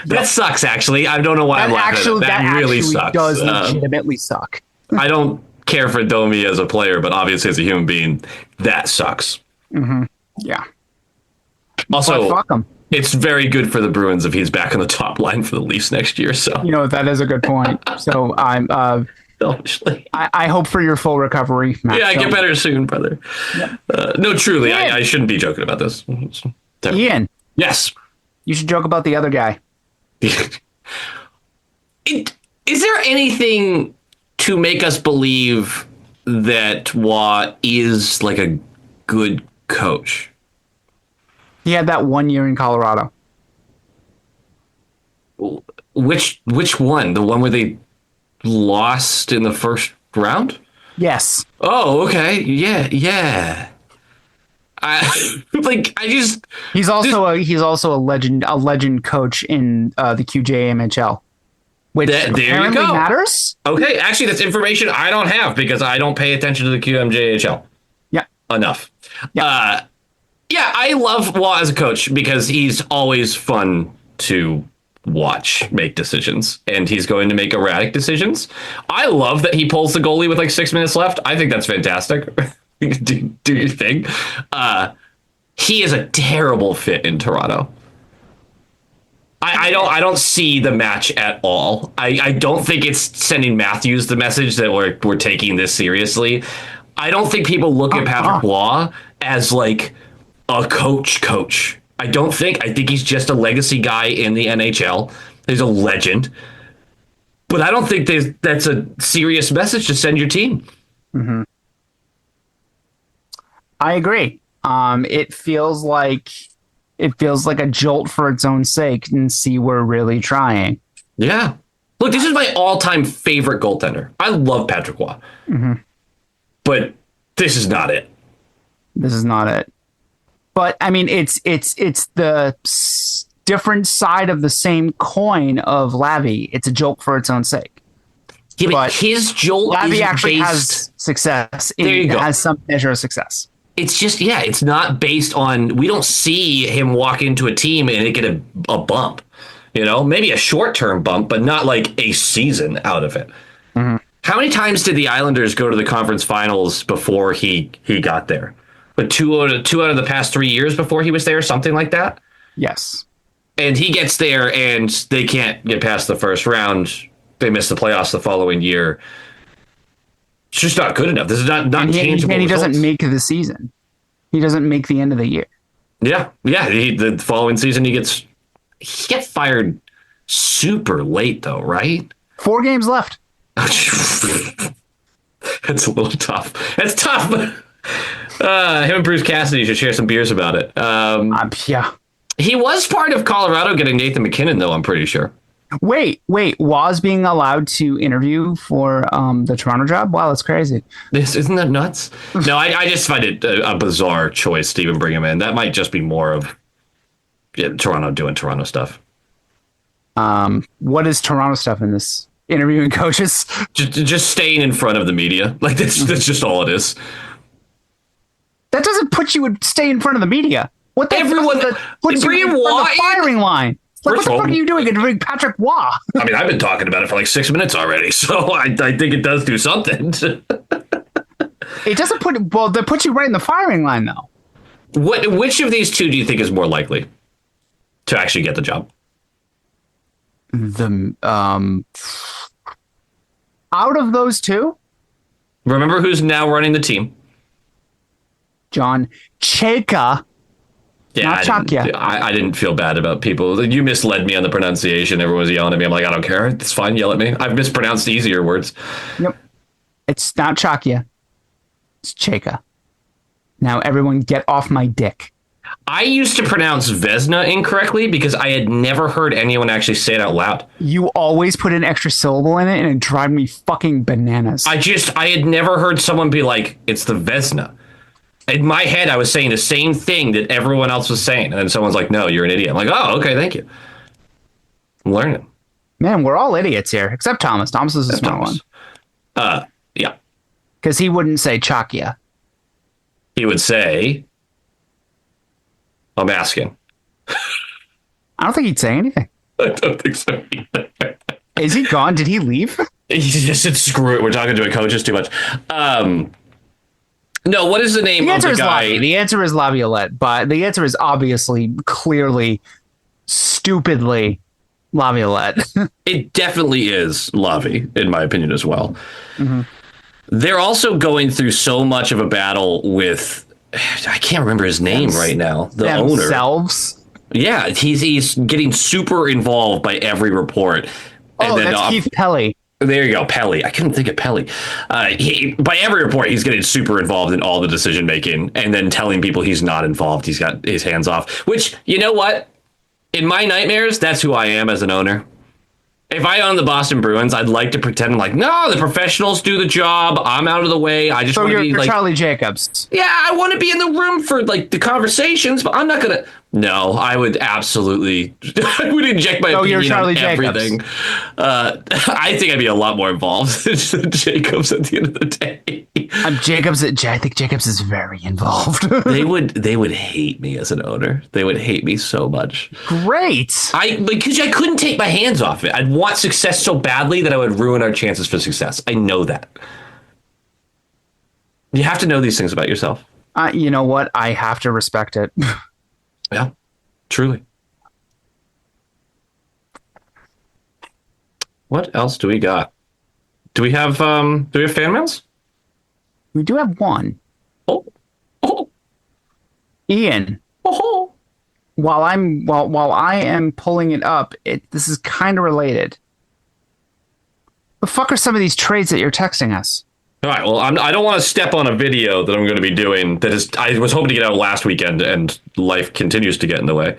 S3: That sucks, actually. I don't know why I'm laughing at that. That really sucks.
S2: Does legitimately suck.
S3: I don't care for Domi as a player, but obviously as a human being, that sucks.
S2: Mm-hmm. Yeah.
S3: Also,
S2: but fuck him.
S3: It's very good for the Bruins if he's back on the top line for the Leafs next year. So
S2: that is a good point. So I'm
S3: selfishly,
S2: I hope for your full recovery, Matt.
S3: Yeah, get better soon, brother. Yep. No, truly, I shouldn't be joking about this.
S2: Ian.
S3: Yes.
S2: You should joke about the other guy.
S3: Is there anything to make us believe that Waugh is like a good coach?
S2: He had that 1 year in Colorado.
S3: Which one? The one where they lost in the first round?
S2: Yes.
S3: Oh, okay. Yeah.
S2: He's also a legend coach in the QJMHL, which apparently matters.
S3: Okay, actually, that's information I don't have because I don't pay attention to the QMJHL.
S2: Yeah,
S3: enough.
S2: Yeah,
S3: I love Waugh as a coach because he's always fun to watch make decisions, and he's going to make erratic decisions. I love that he pulls the goalie with like 6 minutes left. I think that's fantastic. do your thing. He is a terrible fit in Toronto. I don't see the match at all. I don't think it's sending Matthews the message that we're taking this seriously. I don't think people look at Patrick Waugh as like a coach. I think he's just a legacy guy in the NHL. He's a legend. But I don't think that's a serious message to send your team.
S2: Mm-hmm. I agree. It feels like a jolt for its own sake, and see we're really trying.
S3: Yeah. Look, this is my all-time favorite goaltender. I love Patrick Waugh.
S2: Mm-hmm.
S3: But this is not it.
S2: This is not it. But I mean, it's the different side of the same coin of Lavi. It's a jolt for its own sake.
S3: Yeah, but his jolt
S2: Lavi actually has success.
S3: There you go.
S2: Has some measure of success.
S3: It's just, it's not based on, we don't see him walk into a team and it get a bump, maybe a short-term bump, but not like a season out of it.
S2: Mm-hmm.
S3: How many times did the Islanders go to the conference finals before he got there? But two out of the past 3 years before he was there, something like that?
S2: Yes.
S3: And he gets there and they can't get past the first round. They miss the playoffs the following year. It's just not good enough. This is not tangible.
S2: And he
S3: results.
S2: doesn't make the season. He doesn't make the end of the year.
S3: Yeah. The following season he gets fired super late though, right?
S2: 4 games left.
S3: That's a little tough. That's tough. Him and Bruce Cassidy should share some beers about it.
S2: Yeah.
S3: He was part of Colorado getting Nathan McKinnon though, I'm pretty sure.
S2: Wait, was being allowed to interview for the Toronto job? Wow, that's crazy.
S3: Isn't that nuts? No, I just find it a bizarre choice to even bring him in. That might just be more of Toronto doing Toronto stuff.
S2: What is Toronto stuff in this? Interviewing coaches?
S3: Just staying in front of the media. Like that's just all it is.
S2: That doesn't put you would stay in front of the media. What the
S3: everyone
S2: puts you in front of the firing line? Like, what the fuck are you doing? Interviewing Patrick Waugh?
S3: I mean, I've been talking about it for like 6 minutes already, so I think it does do something.
S2: It doesn't that puts you right in the firing line, though.
S3: Which of these two do you think is more likely to actually get the job?
S2: Out of those two,
S3: remember who's now running the team?
S2: John Chayka.
S3: Yeah,
S2: Not Chakya.
S3: I didn't feel bad about people. You misled me on the pronunciation. Everyone was yelling at me. I'm like, I don't care. It's fine. Yell at me. I've mispronounced easier words.
S2: Yep. It's not Chakya. It's Cheka. Now everyone get off my dick.
S3: I used to pronounce Vesna incorrectly because I had never heard anyone actually say it out loud.
S2: You always put an extra syllable in it and it drives me fucking bananas.
S3: I had never heard someone be like, it's the Vesna. In my head, I was saying the same thing that everyone else was saying. And then someone's like, no, you're an idiot. I'm like, oh, okay, thank you. I'm learning.
S2: Man, we're all idiots here, except Thomas. Thomas is a smart one.
S3: Yeah.
S2: Because he wouldn't say Chakya.
S3: He would say, I'm asking.
S2: I don't think he'd say anything.
S3: I don't think so either.
S2: Is he gone? Did he leave?
S3: He just said, screw it. We're talking to a coach. It's too much. No, what is the name
S2: The
S3: of
S2: answer
S3: the
S2: is
S3: guy?
S2: Lavi. The answer is Laviolette, but the answer is obviously, clearly, stupidly Laviolette.
S3: It definitely is Lavi, in my opinion, as well.
S2: Mm-hmm.
S3: They're also going through so much of a battle with, I can't remember his name right now, the owner.
S2: Themselves?
S3: Yeah, he's getting super involved by every report. And
S2: That's Keith Pelly.
S3: There you go, Pelly. I couldn't think of Pelly. By every report, he's getting super involved in all the decision making and then telling people he's not involved. He's got his hands off, which, you know what? In my nightmares, that's who I am as an owner. If I own the Boston Bruins, I'd like to pretend like, no, the professionals do the job. I'm out of the way. I just want to be like
S2: Charlie Jacobs.
S3: Yeah, I want to be in the room for like the conversations, but I'm not gonna. No, I would absolutely. I would inject my opinion
S2: you're Charlie
S3: on everything. I think I'd be a lot more involved than Jacobs at the end of the day.
S2: I think Jacobs is very involved.
S3: They would hate me as an owner. They would hate me so much.
S2: Great.
S3: Because I couldn't take my hands off it. I'd want success so badly that I would ruin our chances for success. I know that. You have to know these things about yourself.
S2: You know what? I have to respect it.
S3: Yeah, truly. What else do we got? Do we have fan mails?
S2: We do have one.
S3: Oh.
S2: Ian.
S3: Oh.
S2: While I am pulling it up, this is kind of related. The fuck are some of these trades that you're texting us?
S3: All right. Well, I don't want to step on a video that I'm going to be doing. I was hoping to get out last weekend, and life continues to get in the way.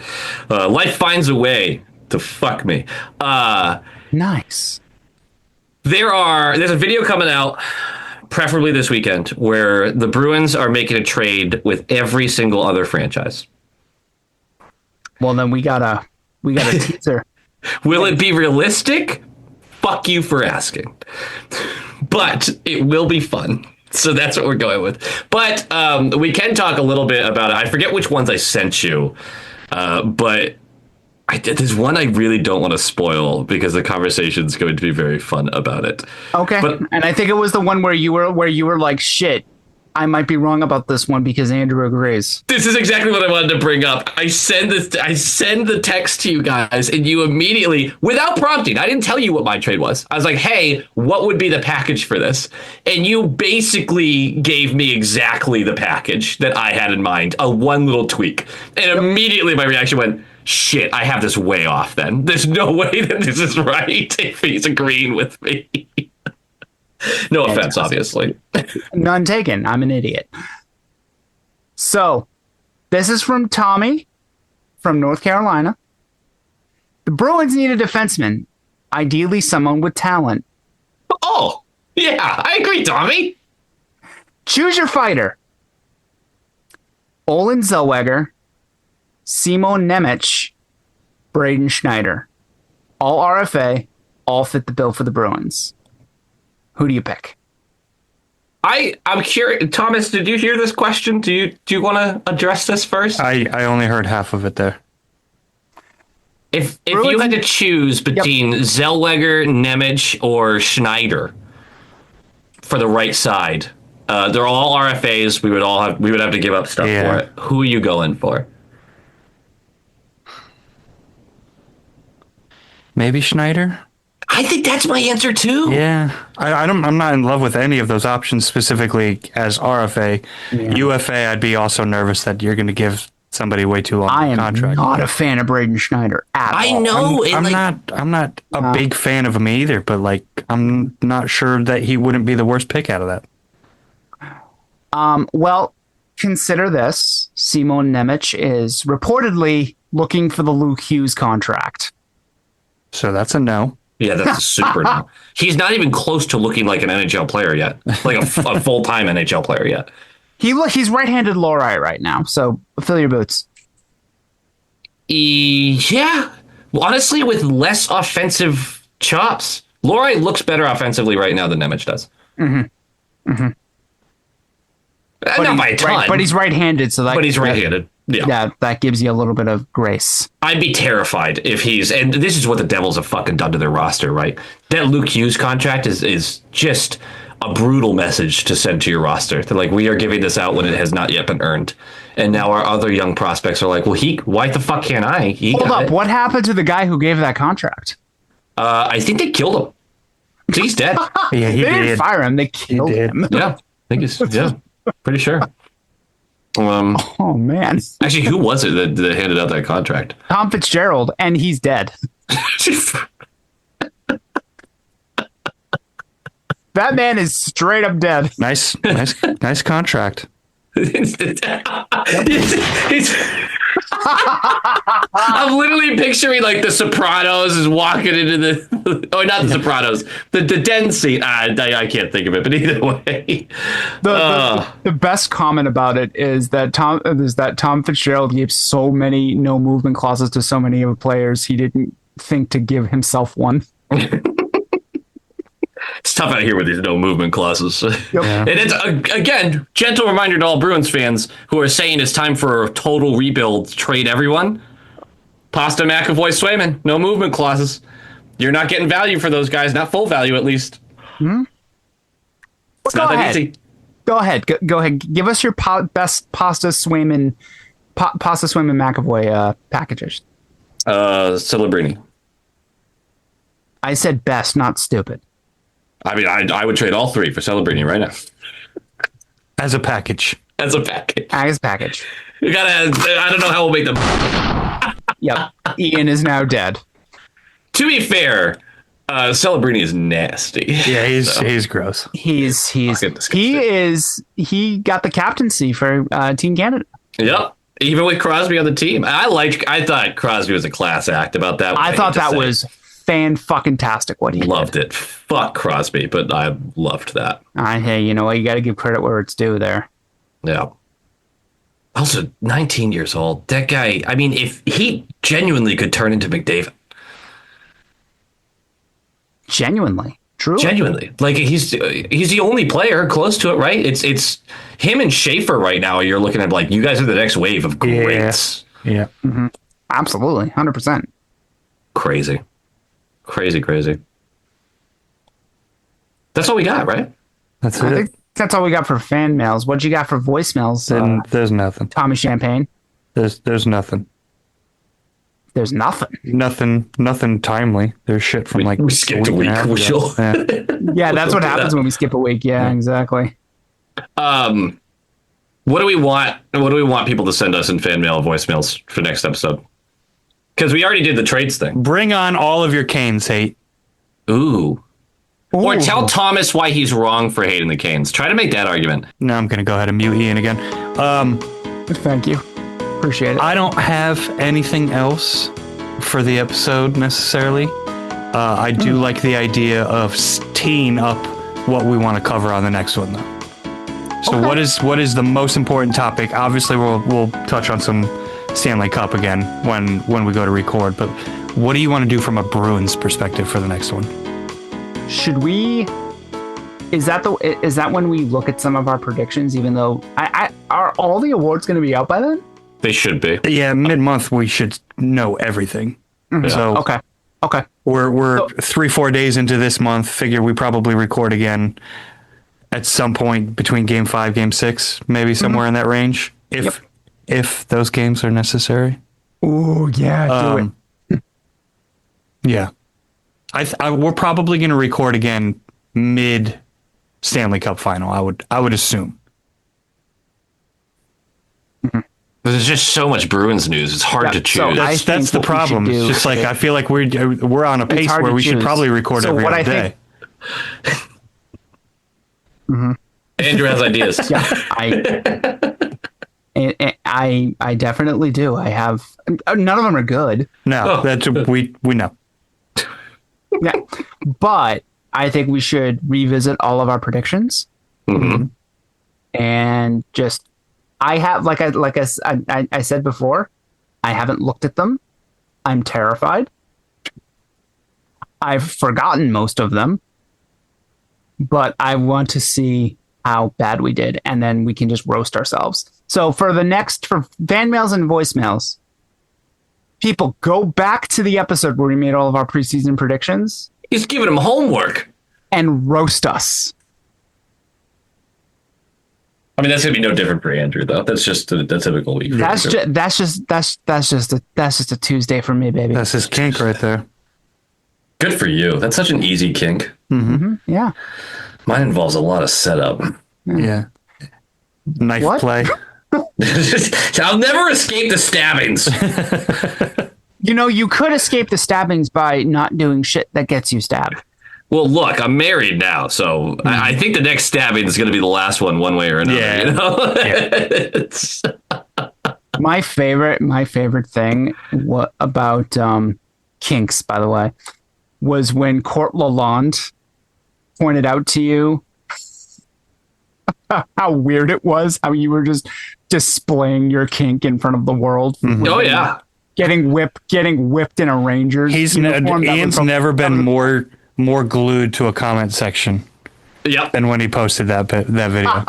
S3: Life finds a way to fuck me.
S2: Nice.
S3: There's a video coming out, preferably this weekend, where the Bruins are making a trade with every single other franchise.
S2: Well, then we got a teaser.
S3: Will it be realistic? Fuck you for asking. But it will be fun. So that's what we're going with. But we can talk a little bit about it. I forget which ones I sent you. But there's one I really don't want to spoil because the conversation is going to be very fun about it.
S2: Okay. And I think it was the one where you were like, shit, I might be wrong about this one because Andrew agrees.
S3: This is exactly what I wanted to bring up. I send the text to you guys, and you immediately, without prompting, I didn't tell you what my trade was. I was like, hey, what would be the package for this? And you basically gave me exactly the package that I had in mind, a one little tweak. And immediately my reaction went, shit, I have this way off then. There's no way that this is right if he's agreeing with me. No offense, obviously.
S2: None taken. I'm an idiot. So, this is from Tommy from North Carolina. The Bruins need a defenseman, ideally someone with talent.
S3: Oh, yeah, I agree, Tommy.
S2: Choose your fighter. Olin Zellweger, Simon Nemec, Braden Schneider. All RFA, all fit the bill for the Bruins. Who do you pick?
S3: I'm curious. Thomas, did you hear this question? Do you want to address this first?
S1: I only heard half of it there.
S3: If you had to choose between Zellweger, Nemec, or Schneider for the right side, they're all RFAs. We would have to give up stuff for it. Who are you going for?
S1: Maybe Schneider.
S3: I think that's my answer too.
S1: Yeah, I'm not in love with any of those options specifically as RFA. Yeah. UFA, I'd be also nervous that you're going to give somebody way too long
S2: I
S1: on
S2: am
S1: contract.
S2: not a fan of Braden Schneider at
S3: I
S2: all.
S3: know.
S1: I'm not a big fan of him either, but like I'm not sure that he wouldn't be the worst pick out of that.
S2: Well, consider this. Simon Nemec is reportedly looking for the Luke Hughes contract.
S1: So that's a no.
S3: Yeah, that's a super no. He's not even close to looking like an NHL player yet, like a full-time NHL player yet.
S2: He's right-handed Lorite right now, so fill your boots.
S3: Yeah. Well, honestly, with less offensive chops, Lorite looks better offensively right now than Nemec does.
S2: Mm-hmm. Mm-hmm.
S3: Not by a ton.
S2: Right, but he's right-handed, so that.
S3: But he's right-handed. Yeah,
S2: that gives you a little bit of grace.
S3: I'd be terrified if and this is what the Devils have fucking done to their roster, right? That Luke Hughes contract is just a brutal message to send to your roster. They're like, we are giving this out when it has not yet been earned. And now our other young prospects are like, well, why the fuck can't I?
S2: Hold up, what happened to the guy who gave that contract?
S3: I think they killed him. He's dead.
S1: Yeah,
S2: They didn't fire him, they killed him.
S3: Yeah, I think he's, pretty sure.
S2: Oh, man.
S3: Actually, who was it that handed out that contract?
S2: Tom Fitzgerald, and he's dead. That man is straight up dead.
S1: Nice contract.
S3: I'm literally picturing like the Sopranos is walking into not the Sopranos, the den scene. I can't think of it, but either way,
S2: the best comment about it is that Tom Fitzgerald gave so many no movement clauses to so many of the players, he didn't think to give himself one.
S3: It's tough out here with these no movement clauses.
S2: Yep.
S3: Yeah. And it's, again, gentle reminder to all Bruins fans who are saying it's time for a total rebuild, trade everyone. Pasta, McAvoy, Swayman, no movement clauses. You're not getting value for those guys, not full value at least.
S2: Hmm?
S3: It's not that easy.
S2: Go ahead. Go ahead. Give us your best Pasta Swayman McAvoy packages.
S3: Celebrini.
S2: I said best, not stupid.
S3: I mean, I would trade all three for Celebrini right now.
S1: As a package.
S2: As a package.
S3: You gotta, I don't know how we'll make them.
S2: Yep. Ian is now dead.
S3: To be fair, Celebrini is nasty.
S1: Yeah, he's gross.
S2: He got the captaincy for Team Canada.
S3: Yep. Even with Crosby on the team. I thought Crosby was a class act about that.
S2: I thought that was fan-fucking-tastic what he
S3: loved
S2: did.
S3: it. Fuck Crosby, but I loved that.
S2: Hey, you know what? You got to give credit where it's due there.
S3: Yeah. Also, 19 years old. That guy, I mean, if he genuinely could turn into McDavid.
S2: Genuinely. Truly.
S3: Genuinely. Like, he's the only player close to it, right? It's him and Schaefer right now. You're looking at, like, you guys are the next wave of greats.
S1: Yeah.
S2: Mm-hmm. Absolutely. 100%.
S3: Crazy. That's all we got, right?
S1: That's
S2: I
S1: it.
S2: think that's all we got for fan mails. What'd you got for voicemails?
S1: There's nothing.
S2: Tommy Champagne.
S1: There's nothing.
S2: There's nothing.
S1: Nothing timely. There's shit from like
S3: we skipped a week.
S2: Yeah, that's what happens when we skip a week. Yeah, exactly.
S3: What do we want? What do we want people to send us in fan mail and voicemails for next episode? Because we already did the trades thing.
S1: Bring on all of your Canes hate.
S3: Ooh. Or tell Thomas why he's wrong for hating the Canes. Try to make that argument.
S1: No, I'm gonna go ahead and mute Ian again.
S2: Thank you. Appreciate it.
S1: I don't have anything else for the episode necessarily. I do like the idea of teeing up what we want to cover on the next one, though. So what is the most important topic? Obviously, we'll touch on some Stanley Cup again when we go to record. But what do you want to do from a Bruins perspective for the next one?
S2: Should we? Is that when we look at some of our predictions? Even though are all the awards going to be out by then?
S3: They should be.
S1: Yeah, mid-month we should know everything. Mm-hmm. So
S2: okay.
S1: We're 3-4 days into this month. Figure we probably record again at some point between Game 5, Game 6, maybe somewhere in that range. If those games are necessary.
S2: Oh yeah, do it.
S1: Yeah, we're probably going to record again mid Stanley Cup final. I would assume.
S2: Mm-hmm.
S3: There's just so much Bruins news. It's hard to
S2: so
S3: choose.
S2: I
S1: That's
S2: think
S1: the
S2: what we should
S1: problem.
S2: do-
S1: It's just like I feel like we're on a pace
S2: hard
S1: where
S2: to
S1: we should
S2: choose.
S1: probably record
S2: So
S1: every
S2: what
S1: other
S2: I
S1: day.
S2: think-
S3: Andrew has ideas.
S2: Yeah, I definitely do. I have none of them are good.
S1: No,
S3: Oh.
S1: that's we know.
S2: Yeah, but I think we should revisit all of our predictions and just. I have I said before, I haven't looked at them. I'm terrified. I've forgotten most of them, but I want to see how bad we did, and then we can just roast ourselves. So for fan mails and voicemails, people go back to the episode where we made all of our preseason predictions
S3: He's giving him homework.
S2: and roast us.
S3: I mean, that's gonna be no different for Andrew, though. That's just the typical week. for Andrew.
S2: That's just a Tuesday for me, baby.
S1: That's his kink right there.
S3: Good for you. That's such an easy kink.
S2: Yeah.
S3: Mine involves a lot of setup.
S1: Yeah. Knife
S2: What?
S1: play.
S3: I'll never escape the stabbings.
S2: You know, you could escape the stabbings by not doing shit that gets you stabbed.
S3: Well, look, I'm married now, so I think the next stabbing is going to be the last one way or another.
S1: Yeah.
S3: You know?
S2: My favorite thing about kinks, by the way, was when Court Lalonde pointed out to you how weird it was, how you were just displaying your kink in front of the world.
S3: Oh yeah,
S2: Getting whipped in a Rangers uniform.
S1: Ian's never been more glued to a comment section
S3: yep.
S1: than when he posted that video.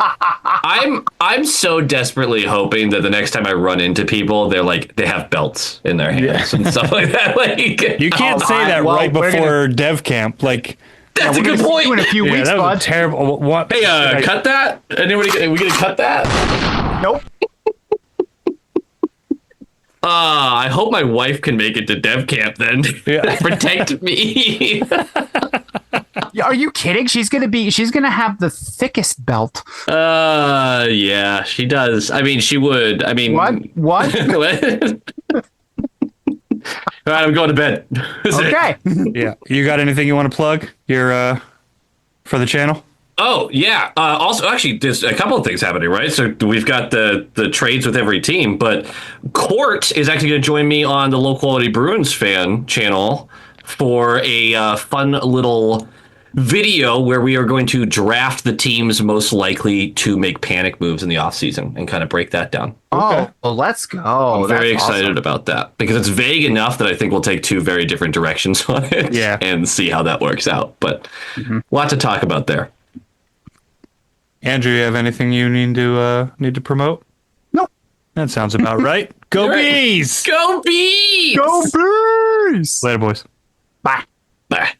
S3: I'm so desperately hoping that the next time I run into people, they have belts in their hands and stuff like that. Like
S1: You can't say that
S2: well,
S1: right
S2: we're
S1: before dev camp. Like,
S3: that's a
S2: we're
S3: good
S2: gonna see
S3: point.
S2: you in a few
S1: yeah,
S2: weeks,
S1: that was
S2: bud.
S1: a terrible. What?
S3: Hey, cut that. Anybody? Are we gonna cut that?
S2: Nope.
S3: I hope my wife can make it to dev camp then.
S1: Yeah.
S3: Protect me.
S2: Are you kidding? She's gonna have the thickest belt.
S3: Yeah, she does. I mean, she would. I mean,
S2: What?
S3: All right, I'm going to bed.
S2: Okay.
S1: Yeah. You got anything you want to plug? For the channel?
S3: Oh yeah. Also, actually, there's a couple of things happening, right? So we've got the trades with every team, but Court is actually going to join me on the Low Quality Bruins fan channel for a fun little video where we are going to draft the teams most likely to make panic moves in the offseason and kind of break that down.
S2: Oh, well, let's go.
S3: I'm very
S2: That's
S3: excited
S2: awesome.
S3: about that because it's vague enough that I think we'll take two very different directions on it
S1: Yeah.
S3: and see how that works out. But a lot to talk about there.
S1: Andrew, you have anything you need to promote?
S2: Nope.
S1: That sounds about right. Go
S3: Right.
S1: Bees!
S3: Go Bees!
S2: Go Bees!
S1: Later, boys.
S2: Bye.
S3: Bye.